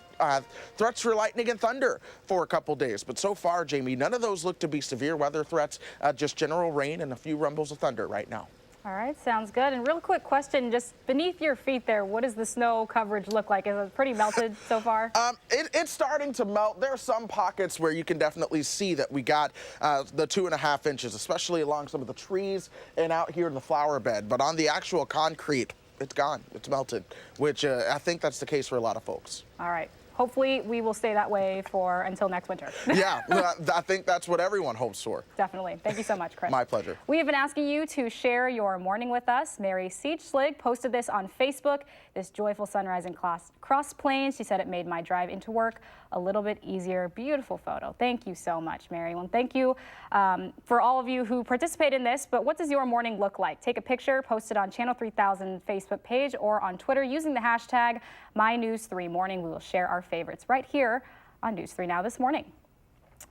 threats for lightning and thunder for a couple days. But so far, Jamie, none of those look to be severe weather threats, just general rain and a few rumbles of thunder right now. All right, sounds good. And real quick question, just beneath your feet there, what does the snow coverage look like? Is it pretty melted so far? It's starting to melt. There are some pockets where you can definitely see that we got the 2.5 inches, especially along some of the trees and out here in the flower bed. But on the actual concrete, it's gone. It's melted, which I think that's the case for a lot of folks. All right. Hopefully, we will stay that way for until next winter. Yeah, I think that's what everyone hopes for. Definitely. Thank you so much, Chris. My pleasure. We have been asking you to share your morning with us. Mary Seachslig posted this on Facebook, this joyful sunrise in Cross Plains. She said it made my drive into work a little bit easier. Beautiful photo. Thank you so much, Mary. Well, thank you for all of you who participate in this, but what does your morning look like? Take a picture, post it on Channel 3000 Facebook page or on Twitter using the hashtag MyNews3Morning. We will share our favorites right here on News 3 Now this morning.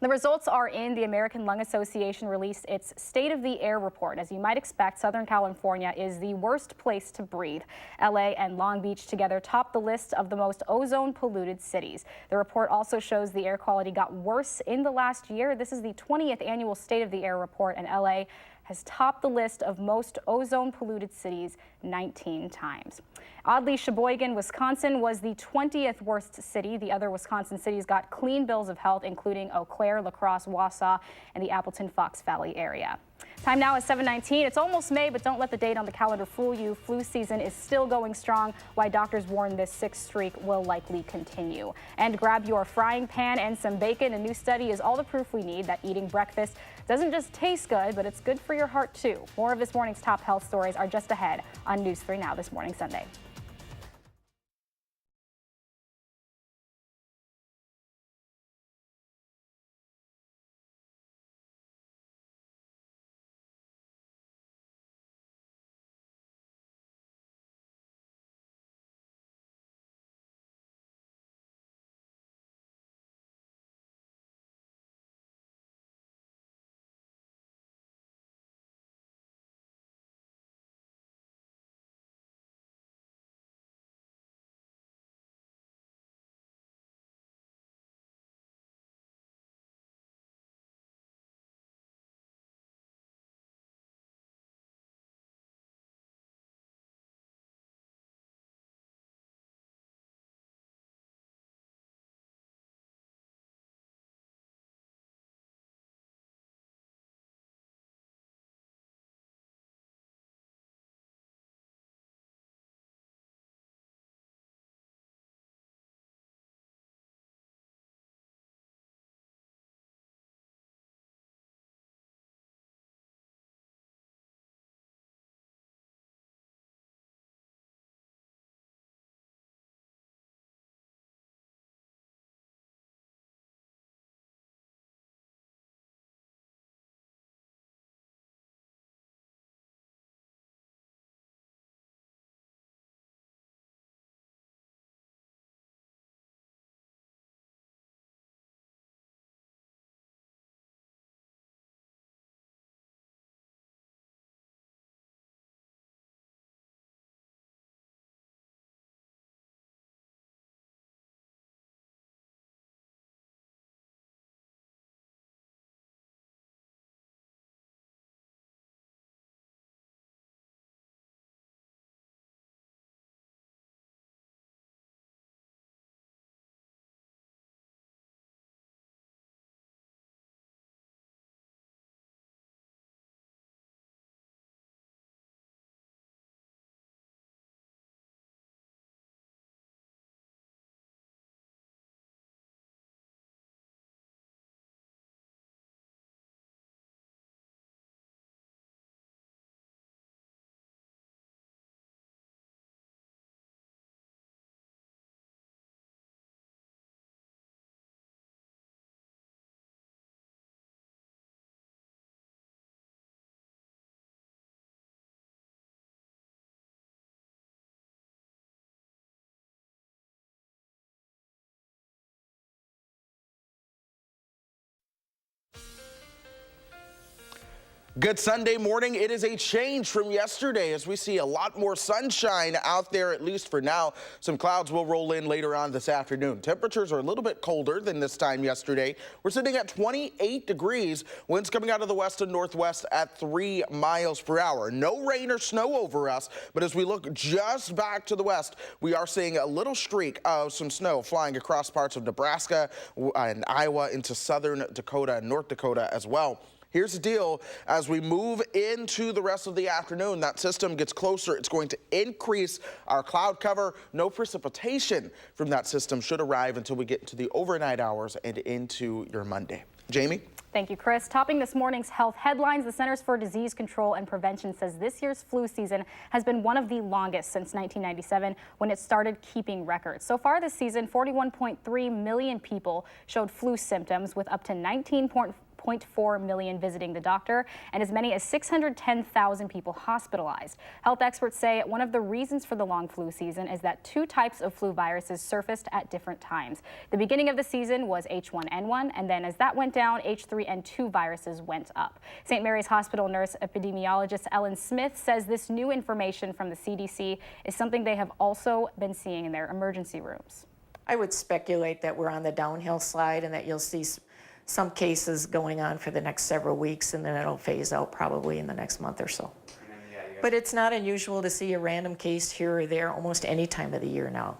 The results are in. The American Lung Association released its State of the Air report. As you might expect, Southern California is the worst place to breathe. LA and Long Beach together top the list of the most ozone-polluted cities. The report also shows the air quality got worse in the last year. This is the 20th annual State of the Air report, and LA has topped the list of most ozone-polluted cities 19 times. Oddly, Sheboygan, Wisconsin was the 20th worst city. The other Wisconsin cities got clean bills of health, including Eau Claire, La Crosse, Wausau, and the Appleton-Fox Valley area. Time now is 7:19. It's almost May, but don't let the date on the calendar fool you. Flu season is still going strong, why doctors warn this 6th streak will likely continue. And grab your frying pan and some bacon. A new study is all the proof we need that eating breakfast doesn't just taste good, but it's good for your heart too. More of this morning's top health stories are just ahead on News 3 Now this morning, Sunday. Good Sunday morning. It is a change from yesterday as we see a lot more sunshine out there, at least for now. Some clouds will roll in later on this afternoon. Temperatures are a little bit colder than this time yesterday. We're sitting at 28 degrees. Winds coming out of the west and northwest at 3 miles per hour. No rain or snow over us, but as we look just back to the west, we are seeing a little streak of some snow flying across parts of Nebraska and Iowa into southern Dakota and North Dakota as well. Here's the deal. As we move into the rest of the afternoon, that system gets closer. It's going to increase our cloud cover. No precipitation from that system should arrive until we get into the overnight hours and into your Monday. Jamie? Thank you, Chris. Topping this morning's health headlines, the Centers for Disease Control and Prevention says this year's flu season has been one of the longest since 1997 when it started keeping records. So far this season, 41.3 million people showed flu symptoms, with up to 19.4 million visiting the doctor and as many as 610,000 people hospitalized. Health experts say one of the reasons for the long flu season is that two types of flu viruses surfaced at different times. The beginning of the season was H1N1, and then as that went down, H3N2 viruses went up. St. Mary's Hospital nurse epidemiologist Ellen Smith says this new information from the CDC is something they have also been seeing in their emergency rooms. I would speculate that we're on the downhill slide and that you'll see some cases going on for the next several weeks, and then it'll phase out probably in the next month or so. But it's not unusual to see a random case here or there almost any time of the year now.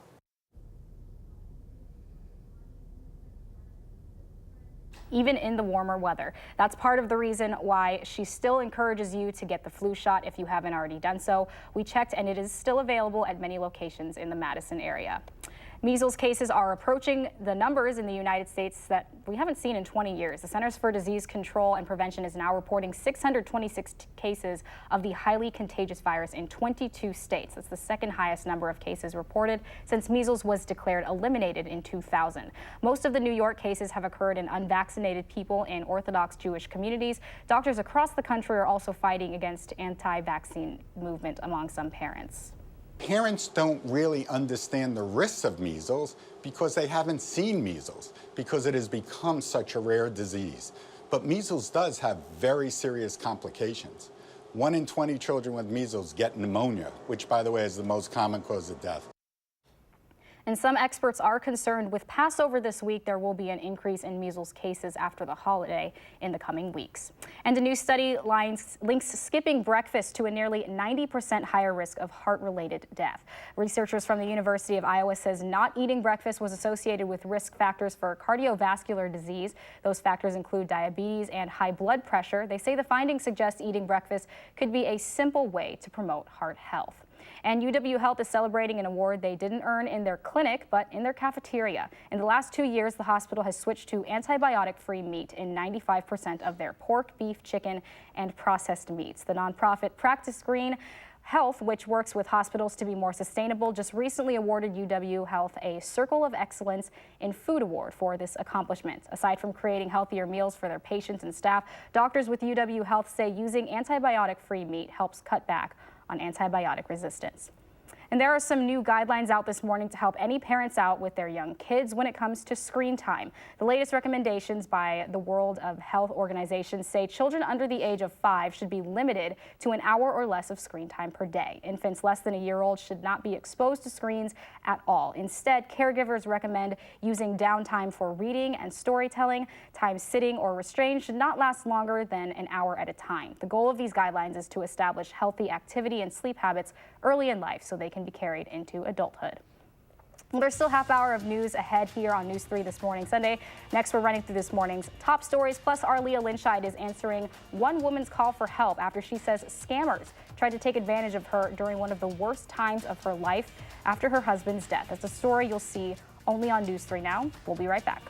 Even in the warmer weather. That's part of the reason why she still encourages you to get the flu shot if you haven't already done so. We checked and it is still available at many locations in the Madison area. Measles cases are approaching the numbers in the United States that we haven't seen in 20 years. The Centers for Disease Control and Prevention is now reporting 626 cases of the highly contagious virus in 22 states. That's the second highest number of cases reported since measles was declared eliminated in 2000. Most of the New York cases have occurred in unvaccinated people in Orthodox Jewish communities. Doctors across the country are also fighting against anti-vaccine movement among some parents. Parents don't really understand the risks of measles because they haven't seen measles, because it has become such a rare disease. But measles does have very serious complications. 1 in 20 children with measles get pneumonia, which, by the way, is the most common cause of death. And some experts are concerned with Passover this week, there will be an increase in measles cases after the holiday in the coming weeks. And a new study links skipping breakfast to a nearly 90% higher risk of heart-related death. Researchers from the University of Iowa says not eating breakfast was associated with risk factors for cardiovascular disease. Those factors include diabetes and high blood pressure. They say the findings suggest eating breakfast could be a simple way to promote heart health. And UW Health is celebrating an award they didn't earn in their clinic, but in their cafeteria. In the last 2 years, the hospital has switched to antibiotic-free meat in 95% of their pork, beef, chicken, and processed meats. The nonprofit Practice Green Health, which works with hospitals to be more sustainable, just recently awarded UW Health a Circle of Excellence in Food Award for this accomplishment. Aside from creating healthier meals for their patients and staff, doctors with UW Health say using antibiotic-free meat helps cut back on antibiotic resistance. And there are some new guidelines out this morning to help any parents out with their young kids when it comes to screen time. The latest recommendations by the World of Health organizations say children under the age of 5 should be limited to an hour or less of screen time per day. Infants less than a year old should not be exposed to screens at all. Instead, caregivers recommend using downtime for reading and storytelling. Time sitting or restrained should not last longer than an hour at a time. The goal of these guidelines is to establish healthy activity and sleep habits early in life so they can be carried into adulthood. Well, there's still half hour of news ahead here on News 3 This Morning Sunday. Next, we're running through this morning's top stories. Plus, our Leah Lynchide is answering one woman's call for help after she says scammers tried to take advantage of her during one of the worst times of her life after her husband's death. That's a story you'll see only on News 3 Now. We'll be right back.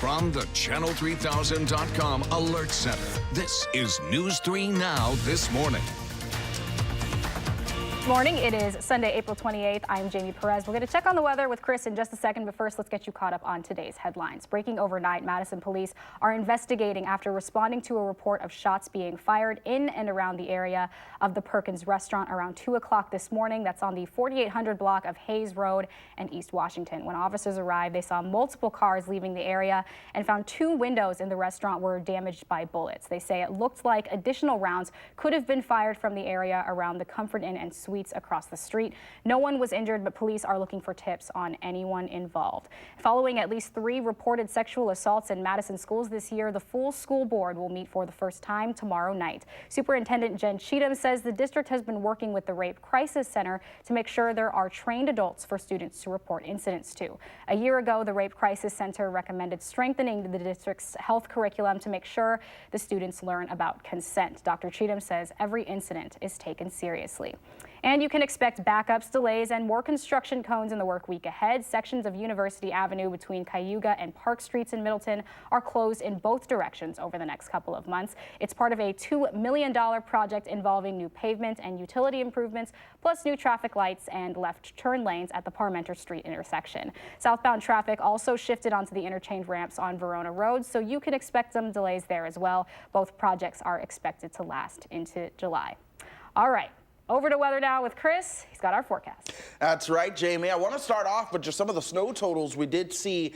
From the Channel3000.com Alert Center, this is News 3 Now this morning. Good morning. It is Sunday, April 28th. I'm Jamie Perez. We're going to check on the weather with Chris in just a second, but first let's get you caught up on today's headlines. Breaking overnight, Madison police are investigating after responding to a report of shots being fired in and around the area of the Perkins restaurant around 2 o'clock this morning. That's on the 4800 block of Hayes Road and East Washington. When officers arrived, they saw multiple cars leaving the area and found 2 windows in the restaurant were damaged by bullets. They say it looked like additional rounds could have been fired from the area around the Comfort Inn and Suites across the street. No one was injured, but police are looking for tips on anyone involved. Following at least 3 reported sexual assaults in Madison schools this year, the full school board will meet for the first time tomorrow night. Superintendent Jen Cheatham says the district has been working with the Rape Crisis Center to make sure there are trained adults for students to report incidents to. A year ago, the Rape Crisis Center recommended strengthening the district's health curriculum to make sure the students learn about consent. Dr. Cheatham says every incident is taken seriously. And you can expect backups, delays, and more construction cones in the work week ahead. Sections of University Avenue between Cayuga and Park Streets in Middleton are closed in both directions over the next couple of months. It's part of a $2 million project involving new pavement and utility improvements, plus new traffic lights and left turn lanes at the Parmenter Street intersection. Southbound traffic also shifted onto the interchange ramps on Verona Road, so you can expect some delays there as well. Both projects are expected to last into July. All right. Over to weather now with Chris. He's got our forecast. That's right, Jamie. I want to start off with just some of the snow totals we did see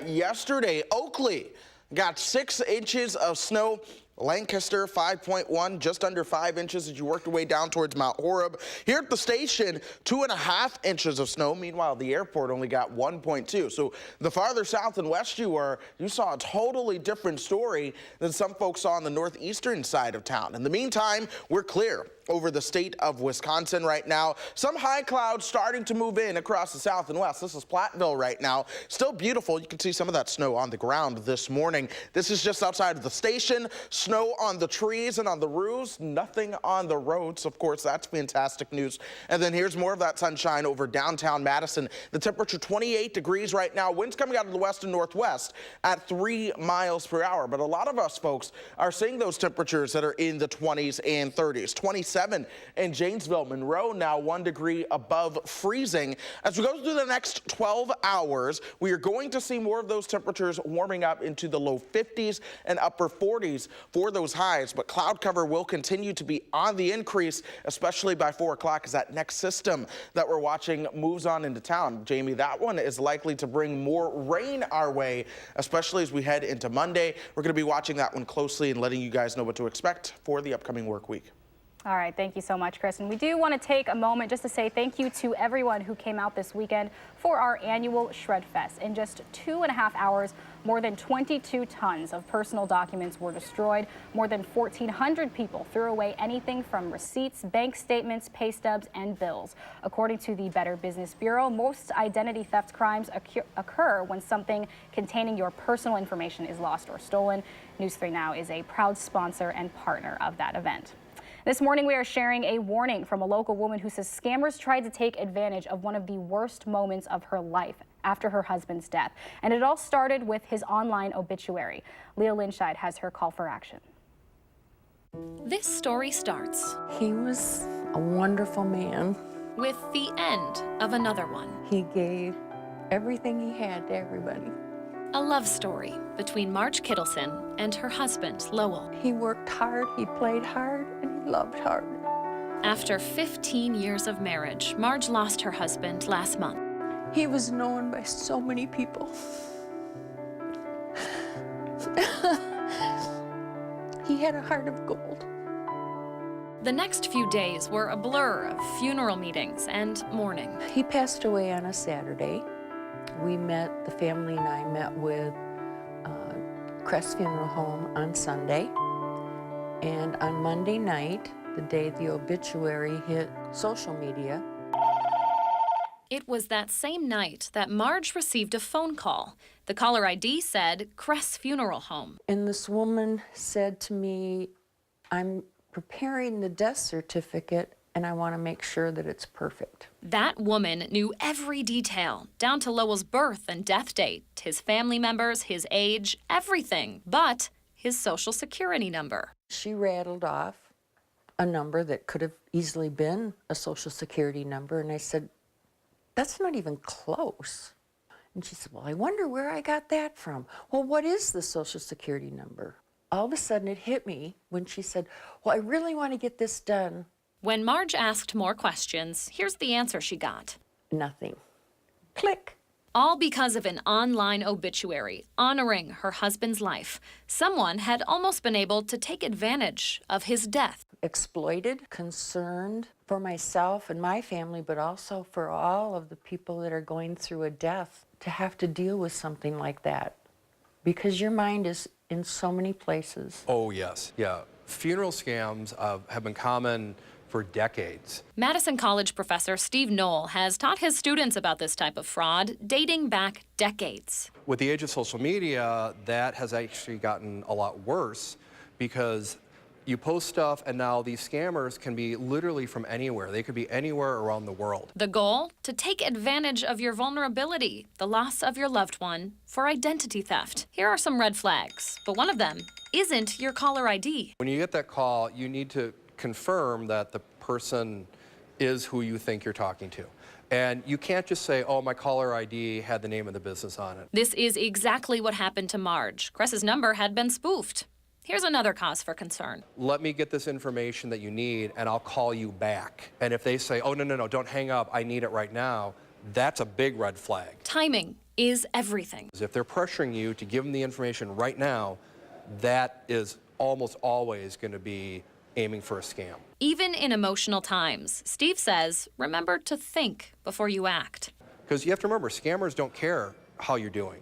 yesterday. Oakley got 6 inches of snow. Lancaster, 5.1, just under 5 inches as you work your way down towards Mount Horeb. Here at the station, 2.5 inches of snow. Meanwhile, the airport only got 1.2. So the farther south and west you were, you saw a totally different story than some folks saw on the northeastern side of town. In the meantime, we're clear over the state of Wisconsin right now. Some high clouds starting to move in across the south and west. This is Platteville right now. Still beautiful. You can see some of that snow on the ground this morning. This is just outside of the station. Snow on the trees and on the roofs, nothing on the roads. Of course, that's fantastic news. And then here's more of that sunshine over downtown Madison. The temperature 28 degrees right now. Winds coming out of the west and northwest at 3 miles per hour. But a lot of us folks are seeing those temperatures that are in the 20s and 30s. 27 in Janesville. Monroe now 1 degree above freezing. As we go through the next 12 hours, we are going to see more of those temperatures warming up into the low 50s and upper 40s for those highs, but cloud cover will continue to be on the increase, especially by 4 o'clock as that next system that we're watching moves on into town. Jamie, that one is likely to bring more rain our way, especially as we head into Monday. We're going to be watching that one closely and letting you guys know what to expect for the upcoming work week. All right, thank you so much, Chris. And we do want to take a moment just to say thank you to everyone who came out this weekend for our annual Shred Fest. In just 2.5 hours, more than 22 tons of personal documents were destroyed. More than 1,400 people threw away anything from receipts, bank statements, pay stubs, and bills. According to the Better Business Bureau, most identity theft crimes occur when something containing your personal information is lost or stolen. News 3 Now is a proud sponsor and partner of that event. This morning, we are sharing a warning from a local woman who says scammers tried to take advantage of one of the worst moments of her life after her husband's death. And it all started with his online obituary. Leah Linscheid has her call for action. This story starts. He was a wonderful man. With the end of another one. He gave everything he had to everybody. A love story between Marge Kittleson and her husband, Lowell. He worked hard, he played hard, and he loved hard. After 15 years of marriage, Marge lost her husband last month. He was known by so many people. He had a heart of gold. The next few days were a blur of funeral meetings and mourning. He passed away on a Saturday. The family and I met with Crest Funeral Home on Sunday. And on Monday night, the day the obituary hit social media. It was that same night that Marge received a phone call. The caller ID said Crest Funeral Home. And this woman said to me, I'm preparing the death certificate and I want to make sure that it's perfect. That woman knew every detail, down to Lowell's birth and death date, his family members, his age, everything, but his social security number. She rattled off a number that could have easily been a social security number, and I said, that's not even close. And she said, well, I wonder where I got that from. Well, what is the social security number? All of a sudden it hit me when she said, well, I really want to get this done. When Marge asked more questions, here's the answer she got. Nothing. Click. All because of an online obituary honoring her husband's life. Someone had almost been able to take advantage of his death. Exploited, concerned for myself and my family, but also for all of the people that are going through a death to have to deal with something like that. Because your mind is in so many places. Oh, yes. Yeah. Funeral scams have been common for decades. Madison College professor Steve Knoll has taught his students about this type of fraud dating back decades. With the age of social media, that has actually gotten a lot worse because you post stuff and now these scammers can be literally from anywhere. They could be anywhere around the world. The goal? To take advantage of your vulnerability, the loss of your loved one, for identity theft. Here are some red flags, but one of them isn't your caller ID. When you get that call, you need to confirm that the person is who you think you're talking to. And you can't just say, oh, my caller ID had the name of the business on it. This is exactly what happened to Marge. Cress's number had been spoofed. Here's another cause for concern. Let me get this information that you need and I'll call you back. And if they say, oh, no, don't hang up, I need it right now, that's a big red flag. Timing is everything. If they're pressuring you to give them the information right now, that is almost always going to be aiming for a scam. Even in emotional times, Steve says, remember to think before you act. Because you have to remember, scammers don't care how you're doing.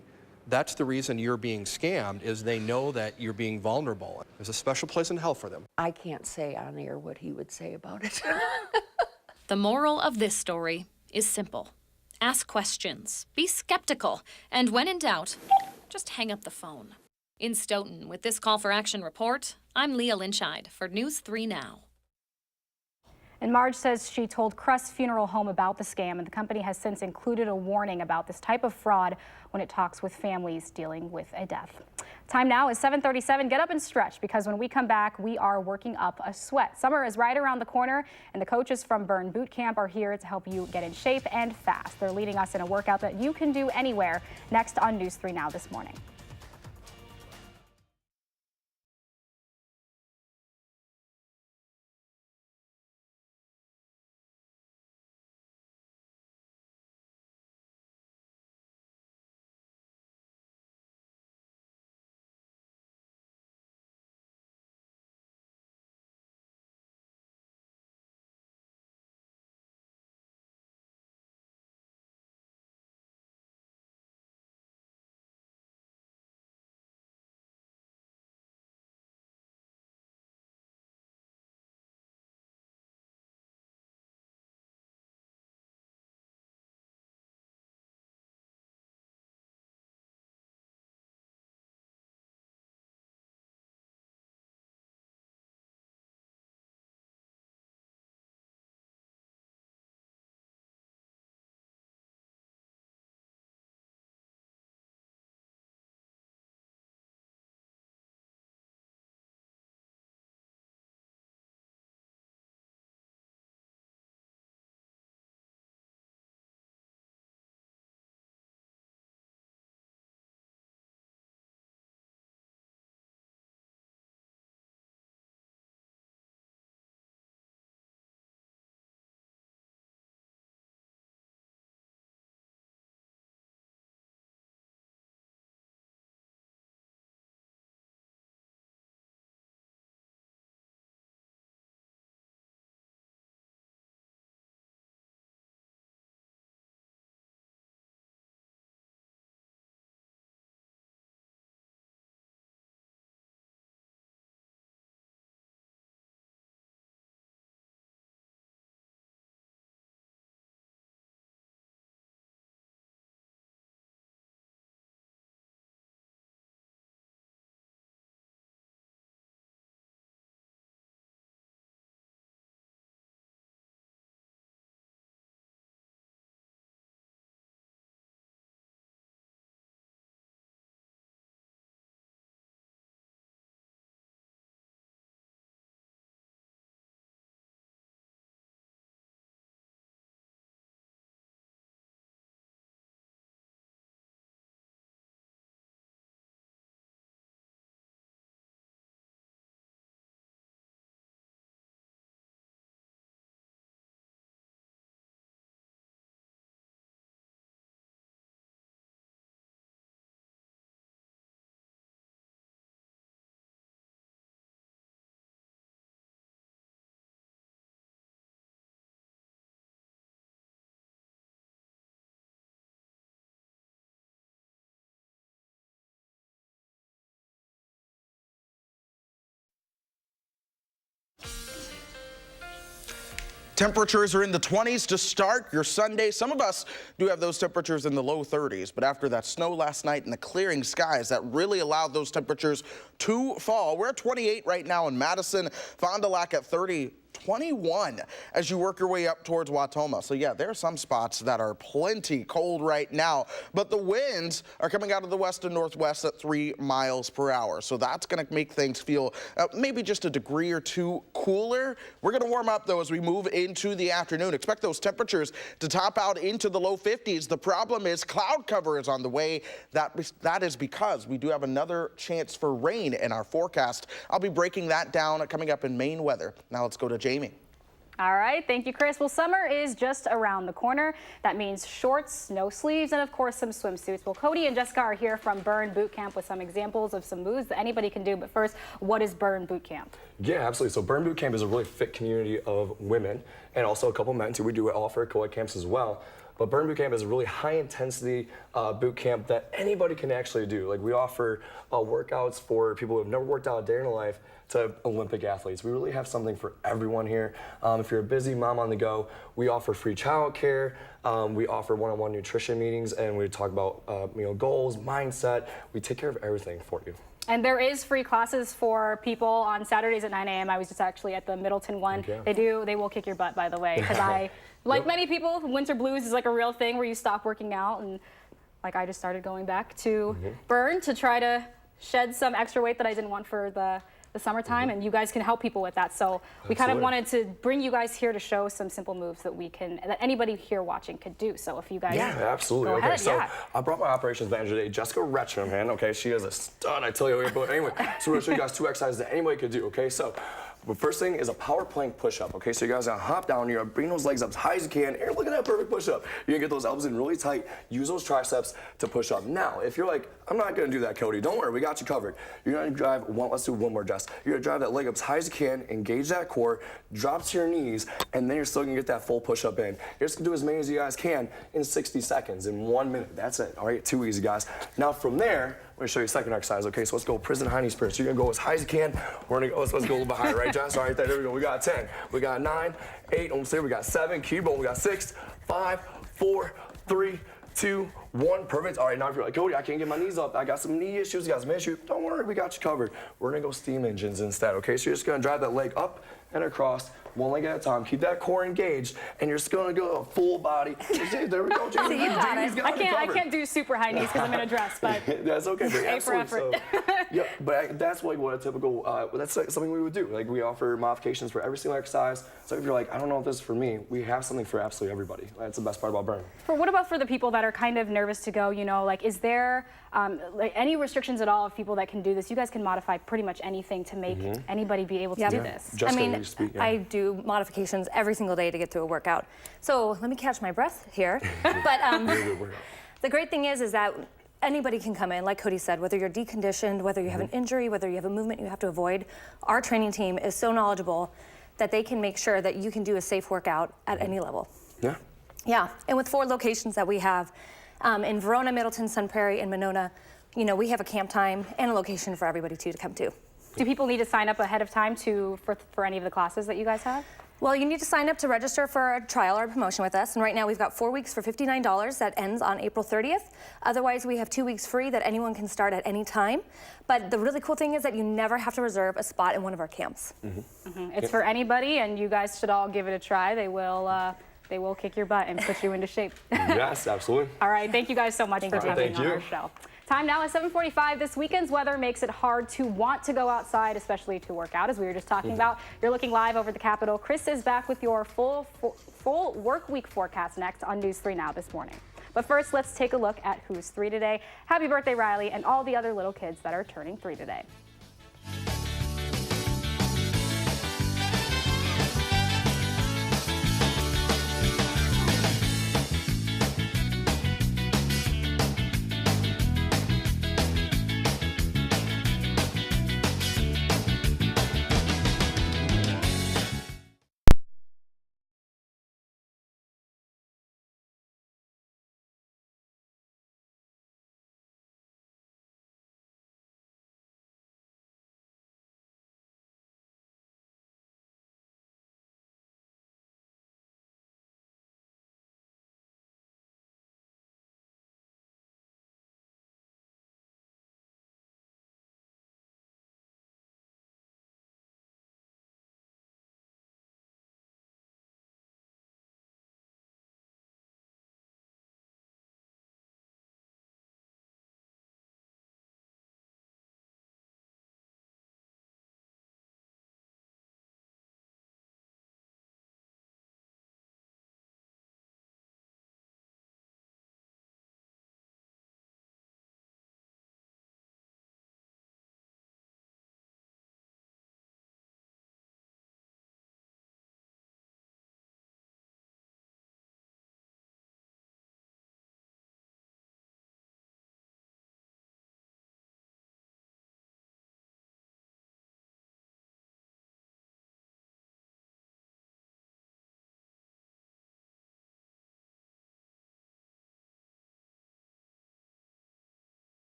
That's the reason you're being scammed, is they know that you're being vulnerable. There's a special place in hell for them. I can't say on air what he would say about it. The moral of this story is simple. Ask questions, be skeptical, and when in doubt, just hang up the phone. In Stoughton, with this Call for Action report, I'm Leah Lynchide for News 3 Now. And Marge says she told Crest Funeral Home about the scam, and the company has since included a warning about this type of fraud when it talks with families dealing with a death. Time now is 7:37. Get up and stretch, because when we come back, we are working up a sweat. Summer is right around the corner, and the coaches from Burn Boot Camp are here to help you get in shape and fast. They're leading us in a workout that you can do anywhere. Next on News 3 Now this morning. Temperatures are in the 20s to start your Sunday. Some of us do have those temperatures in the low 30s, but after that snow last night and the clearing skies, that really allowed those temperatures to fall. We're at 28 right now in Madison, Fond du Lac at 30. 21 as you work your way up towards Wautoma. So yeah, there are some spots that are plenty cold right now, but the winds are coming out of the west and northwest at 3 miles per hour. So that's going to make things feel maybe just a degree or two cooler. We're going to warm up though as we move into the afternoon. Expect those temperatures to top out into the low 50s. The problem is cloud cover is on the way. That is because we do have another chance for rain in our forecast. I'll be breaking that down coming up in Maine weather. Now let's go to Jamie. All right, thank you, Chris. Well, summer is just around the corner. That means shorts, no sleeves, and of course some swimsuits. Well, Cody and Jessica are here from Burn Boot Camp with some examples of some moves that anybody can do. But first, what is Burn Boot Camp? Yeah, absolutely. So Burn Boot Camp is a really fit community of women and also a couple men too. We do offer co-ed camps as well. But Burn Boot Camp is a really high-intensity boot camp that anybody can actually do. Like, we offer workouts for people who have never worked out a day in their life to Olympic athletes. We really have something for everyone here. If you're a busy mom on the go, we offer free childcare. We offer one-on-one nutrition meetings, and we talk about goals, mindset. We take care of everything for you. And there is free classes for people on Saturdays at 9 a.m. I was just actually at the Middleton one. Okay. They will kick your butt, by the way, because like many people, winter blues is like a real thing where you stop working out, and like I just started going back to Burn to try to shed some extra weight that I didn't want for the summertime, and you guys can help people with that. So we kind of wanted to bring you guys here to show some simple moves that that anybody here watching could do. So if you guys absolutely. Go Okay, ahead, so I brought my operations manager today, Jessica Retchingham. Okay, she is a stud, I tell you. But anyway, so we're gonna show you guys 2 exercises that anybody could do. Okay, so the first thing is a power plank push-up. Okay, so you guys gotta hop down, you're gonna bring those legs up as high as you can, and look at that perfect push-up. You're gonna get those elbows in really tight, use those triceps to push up. Now, if you're like, I'm not gonna do that, Cody, don't worry, we got you covered. You're gonna drive let's do one more, Jess. You're gonna drive that leg up as high as you can, engage that core, drop to your knees, and then you're still gonna get that full push-up in. You're just gonna do as many as you guys can in 60 seconds, in 1 minute. That's it, all right? Too easy, guys. Now from there, I'm gonna show you a second exercise. Okay, so let's go prison high knees first. You're gonna go as high as you can. We're gonna go, let's go a little bit higher, right, Jess? All right, there we go. We got 10, we got 9, 8, almost there. We got 7, keep rolling. We got 6, 5, 4, 3, 2, 1. Perfect. All right, now if you're like, Cody, I can't get my knees up. I got some knee issues, got some issues. Don't worry, we got you covered. We're gonna go steam engines instead, okay? So you're just gonna drive that leg up and across, one leg at a time. Keep that core engaged, and you're just gonna go a full body. There we go, Jamie. So you got it. I can't do super high knees because I'm in a dress, but that's okay. But A for effort. So, yeah, but that's like what a typical. That's like something we would do. Like we offer modifications for every single exercise. So if you're like, I don't know if this is for me, we have something for absolutely everybody. That's the best part about Burn. What about for the people that are kind of nervous to go? Like, is there like any restrictions at all of people that can do this? You guys can modify pretty much anything to make anybody be able to do this. Jessica, I mean, I do modifications every single day to get through a workout. So let me catch my breath here. But the great thing is that anybody can come in, like Cody said, whether you're deconditioned, whether you have an injury, whether you have a movement you have to avoid. Our training team is so knowledgeable that they can make sure that you can do a safe workout at any level. Yeah. Yeah, and with 4 locations that we have, in Verona, Middleton, Sun Prairie, and Monona, we have a camp time and a location for everybody to come to. Do people need to sign up ahead of time for any of the classes that you guys have? Well, you need to sign up to register for a trial or a promotion with us. And right now we've got 4 weeks for $59 that ends on April 30th. Otherwise, we have 2 weeks free that anyone can start at any time. But the really cool thing is that you never have to reserve a spot in one of our camps. It's for anybody, and you guys should all give it a try. They will kick your butt and put you into shape. Yes, absolutely. All right, thank you guys so much for coming on our show. Time now is 7:45. This weekend's weather makes it hard to want to go outside, especially to work out, as we were just talking about. You're looking live over the Capitol. Chris is back with your full work week forecast next on News 3 Now this morning. But first, let's take a look at who's 3 today. Happy birthday, Riley, and all the other little kids that are turning 3 today.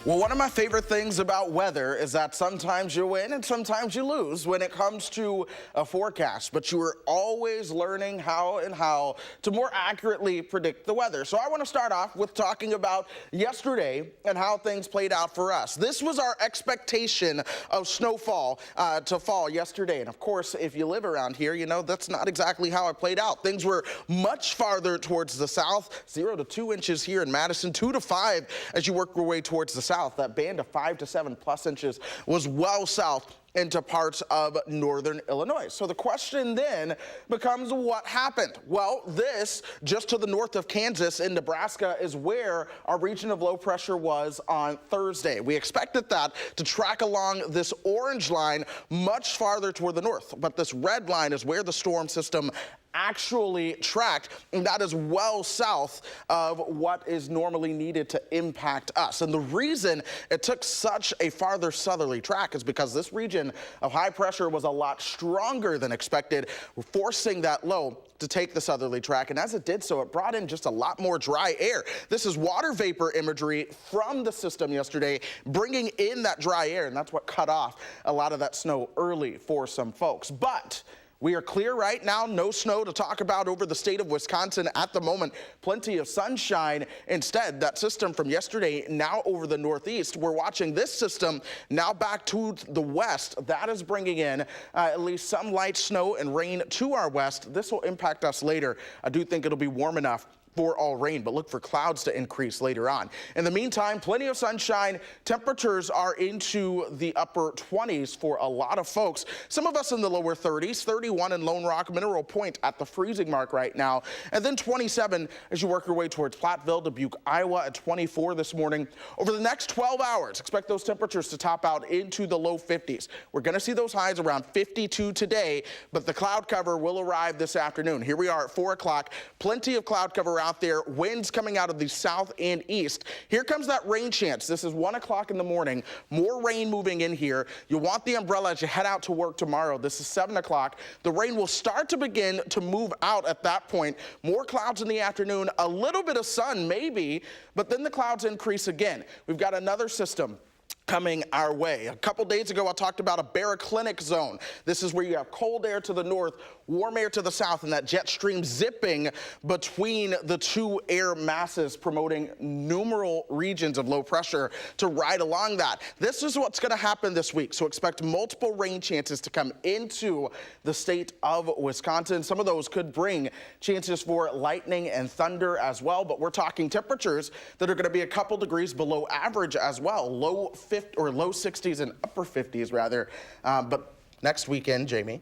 Well, one of my favorite things about weather is that sometimes you win and sometimes you lose when it comes to a forecast, but you are always learning how to more accurately predict the weather. So I want to start off with talking about yesterday and how things played out for us. This was our expectation of snowfall to fall yesterday. And of course, if you live around here, you know that's not exactly how it played out. Things were much farther towards the south, 0 to 2 inches here in Madison, 2 to 5 as you work your way towards the south. That band of 5 to 7+ inches was well south into parts of northern Illinois. So the question then becomes, what happened? Well, this, just to the north of Kansas in Nebraska, is where our region of low pressure was on Thursday. We expected that to track along this orange line much farther toward the north, but this red line is where the storm system actually tracked, and that is well south of what is normally needed to impact us. And the reason it took such a farther southerly track is because this region of high pressure was a lot stronger than expected, forcing that low to take the southerly track. And as it did so, it brought in just a lot more dry air. This is water vapor imagery from the system yesterday, bringing in that dry air, and that's what cut off a lot of that snow early for some folks. But we are clear right now, no snow to talk about over the state of Wisconsin at the moment. Plenty of sunshine. Instead, that system from yesterday now over the northeast. We're watching this system now back to the west. That is bringing in at least some light snow and rain to our west. This will impact us later. I do think it'll be warm enough for all rain, but look for clouds to increase later on. In the meantime, plenty of sunshine. Temperatures are into the upper 20s for a lot of folks. Some of us in the lower 30s, 31 in Lone Rock, Mineral Point at the freezing mark right now, and then 27 as you work your way towards Platteville, Dubuque, Iowa at 24 this morning. Over the next 12 hours, expect those temperatures to top out into the low 50s. We're going to see those highs around 52 today, but the cloud cover will arrive this afternoon. Here we are at 4 o'clock. Plenty of cloud cover out there, winds coming out of the south and east. Here comes that rain chance. This is 1 o'clock in the morning. More rain moving in here. You'll want the umbrella as you head out to work tomorrow. This is 7 o'clock. The rain will start to begin to move out at that point. More clouds in the afternoon, a little bit of sun maybe, but then the clouds increase again. We've got another system coming our way. A couple days ago, I talked about a baroclinic zone. This is where you have cold air to the north, warm air to the south, and that jet stream zipping between the two air masses, promoting numerous regions of low pressure to ride along that. This is what's going to happen this week. So expect multiple rain chances to come into the state of Wisconsin. Some of those could bring chances for lightning and thunder as well, but we're talking temperatures that are going to be a couple degrees below average as well. Low 60s and upper 50s rather. But next weekend, Jamie,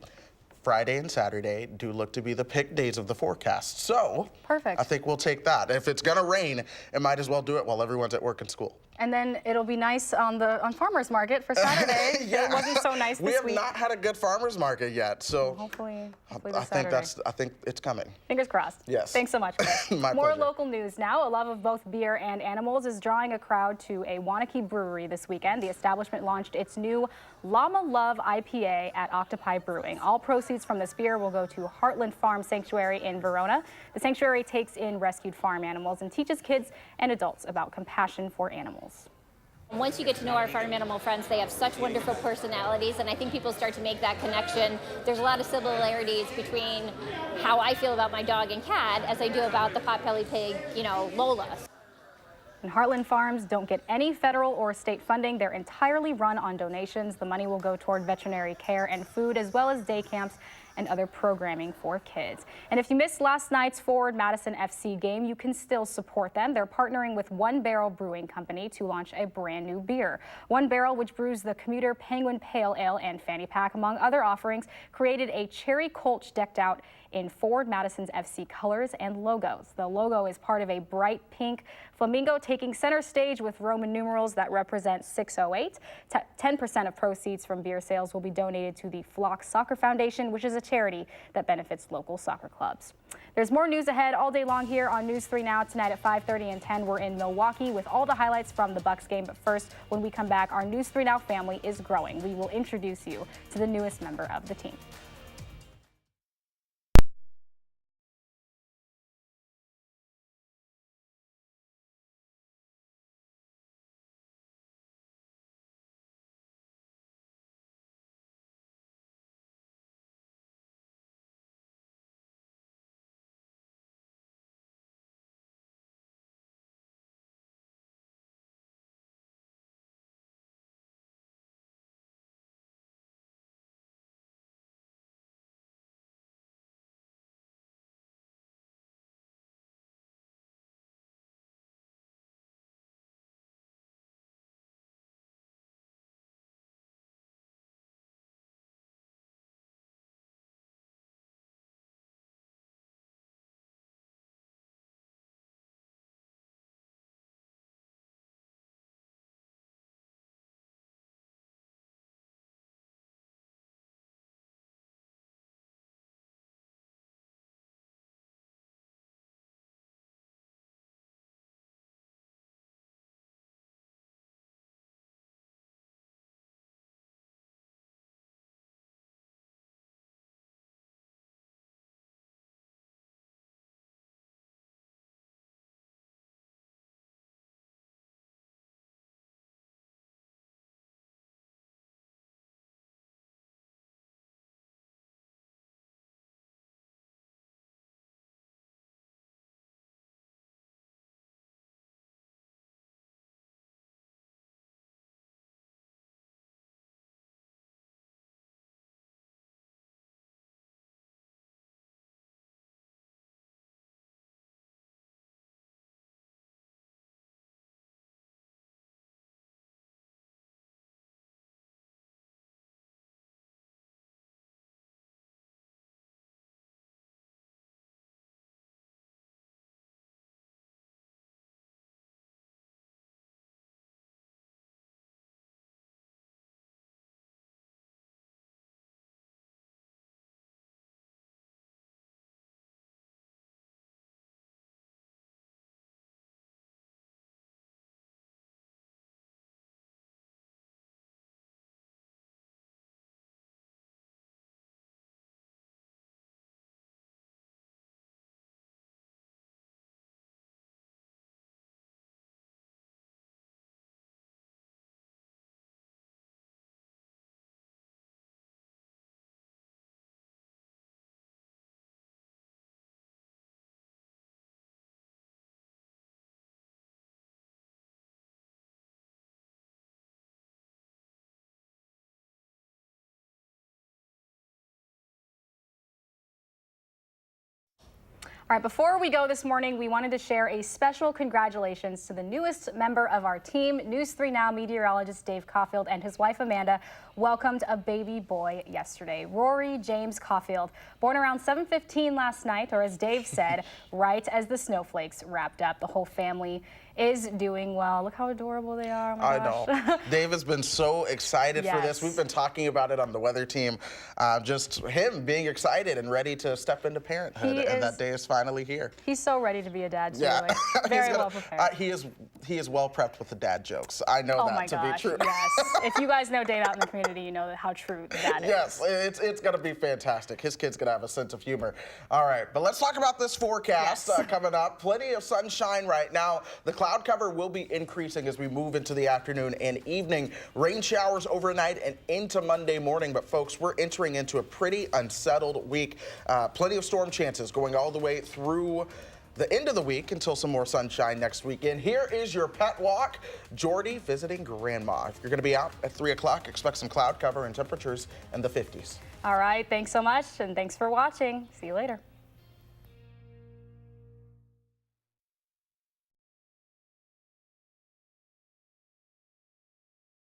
Friday and Saturday do look to be the pick days of the forecast. So perfect. I think we'll take that. If it's going to rain, it might as well do it while everyone's at work and school. And then it'll be nice on farmers market for Saturday. Yeah. It wasn't so nice this week. We have not had a good farmers market yet, so hopefully I think it's coming. Fingers crossed. Yes. Thanks so much, Chris. My More pleasure. local news now. A love of both beer and animals is drawing a crowd to a Wanakee brewery this weekend. The establishment launched its new Llama Love IPA at Octopi Brewing. All proceeds from this beer will go to Heartland Farm Sanctuary in Verona. The sanctuary takes in rescued farm animals and teaches kids and adults about compassion for animals. Once you get to know our farm animal friends, they have such wonderful personalities, and I think people start to make that connection. There's a lot of similarities between how I feel about my dog and cat as I do about the potbelly pig, Lola. And Heartland Farms don't get any federal or state funding. They're entirely run on donations. The money will go toward veterinary care and food, as well as day camps and other programming for kids. And if you missed last night's Forward Madison FC game, you can still support them. They're partnering with One Barrel Brewing Company to launch a brand new beer. One Barrel, which brews the Commuter Penguin Pale Ale and Fanny Pack, among other offerings, created a cherry Kolsch decked out in Forward Madison's FC colors and logos. The logo is part of a bright pink flamingo taking center stage with Roman numerals that represent 608. 10% of proceeds from beer sales will be donated to the Flock Soccer Foundation, which is a charity that benefits local soccer clubs. There's more news ahead all day long here on News 3 Now. Tonight at 5:30 and 10, we're in Milwaukee with all the highlights from the Bucks game. But first, when we come back, our News 3 Now family is growing. We will introduce you to the newest member of the team. All right, before we go this morning, we wanted to share a special congratulations to the newest member of our team. News 3 Now meteorologist Dave Caulfield and his wife Amanda welcomed a baby boy yesterday. Rory James Caulfield, born around 7:15 last night, or as Dave said, right as the snowflakes wrapped up. The whole family is doing well. Look how adorable they are. Oh my gosh. I know. Dave has been so excited for this. Yes. We've been talking about it on the weather team. Just him being excited and ready to step into parenthood, and that day is finally here. He's so ready to be a dad too. Yeah. Like, very well prepared. He is well prepped with the dad jokes. I know that to be true. Yes. If you guys know Dave out in the community, you know how true that is. Yes, it's going to be fantastic. His kid's going to have a sense of humor. All right, but let's talk about this forecast coming up. Plenty of sunshine right now. The cloud cover will be increasing as we move into the afternoon and evening. Rain showers overnight and into Monday morning. But folks, we're entering into a pretty unsettled week. Plenty of storm chances going all the way through the end of the week until some more sunshine next weekend. Here is your pet walk. Jordy visiting Grandma. If you're going to be out at 3 o'clock, expect some cloud cover and temperatures in the 50s. All right, thanks so much, and thanks for watching. See you later.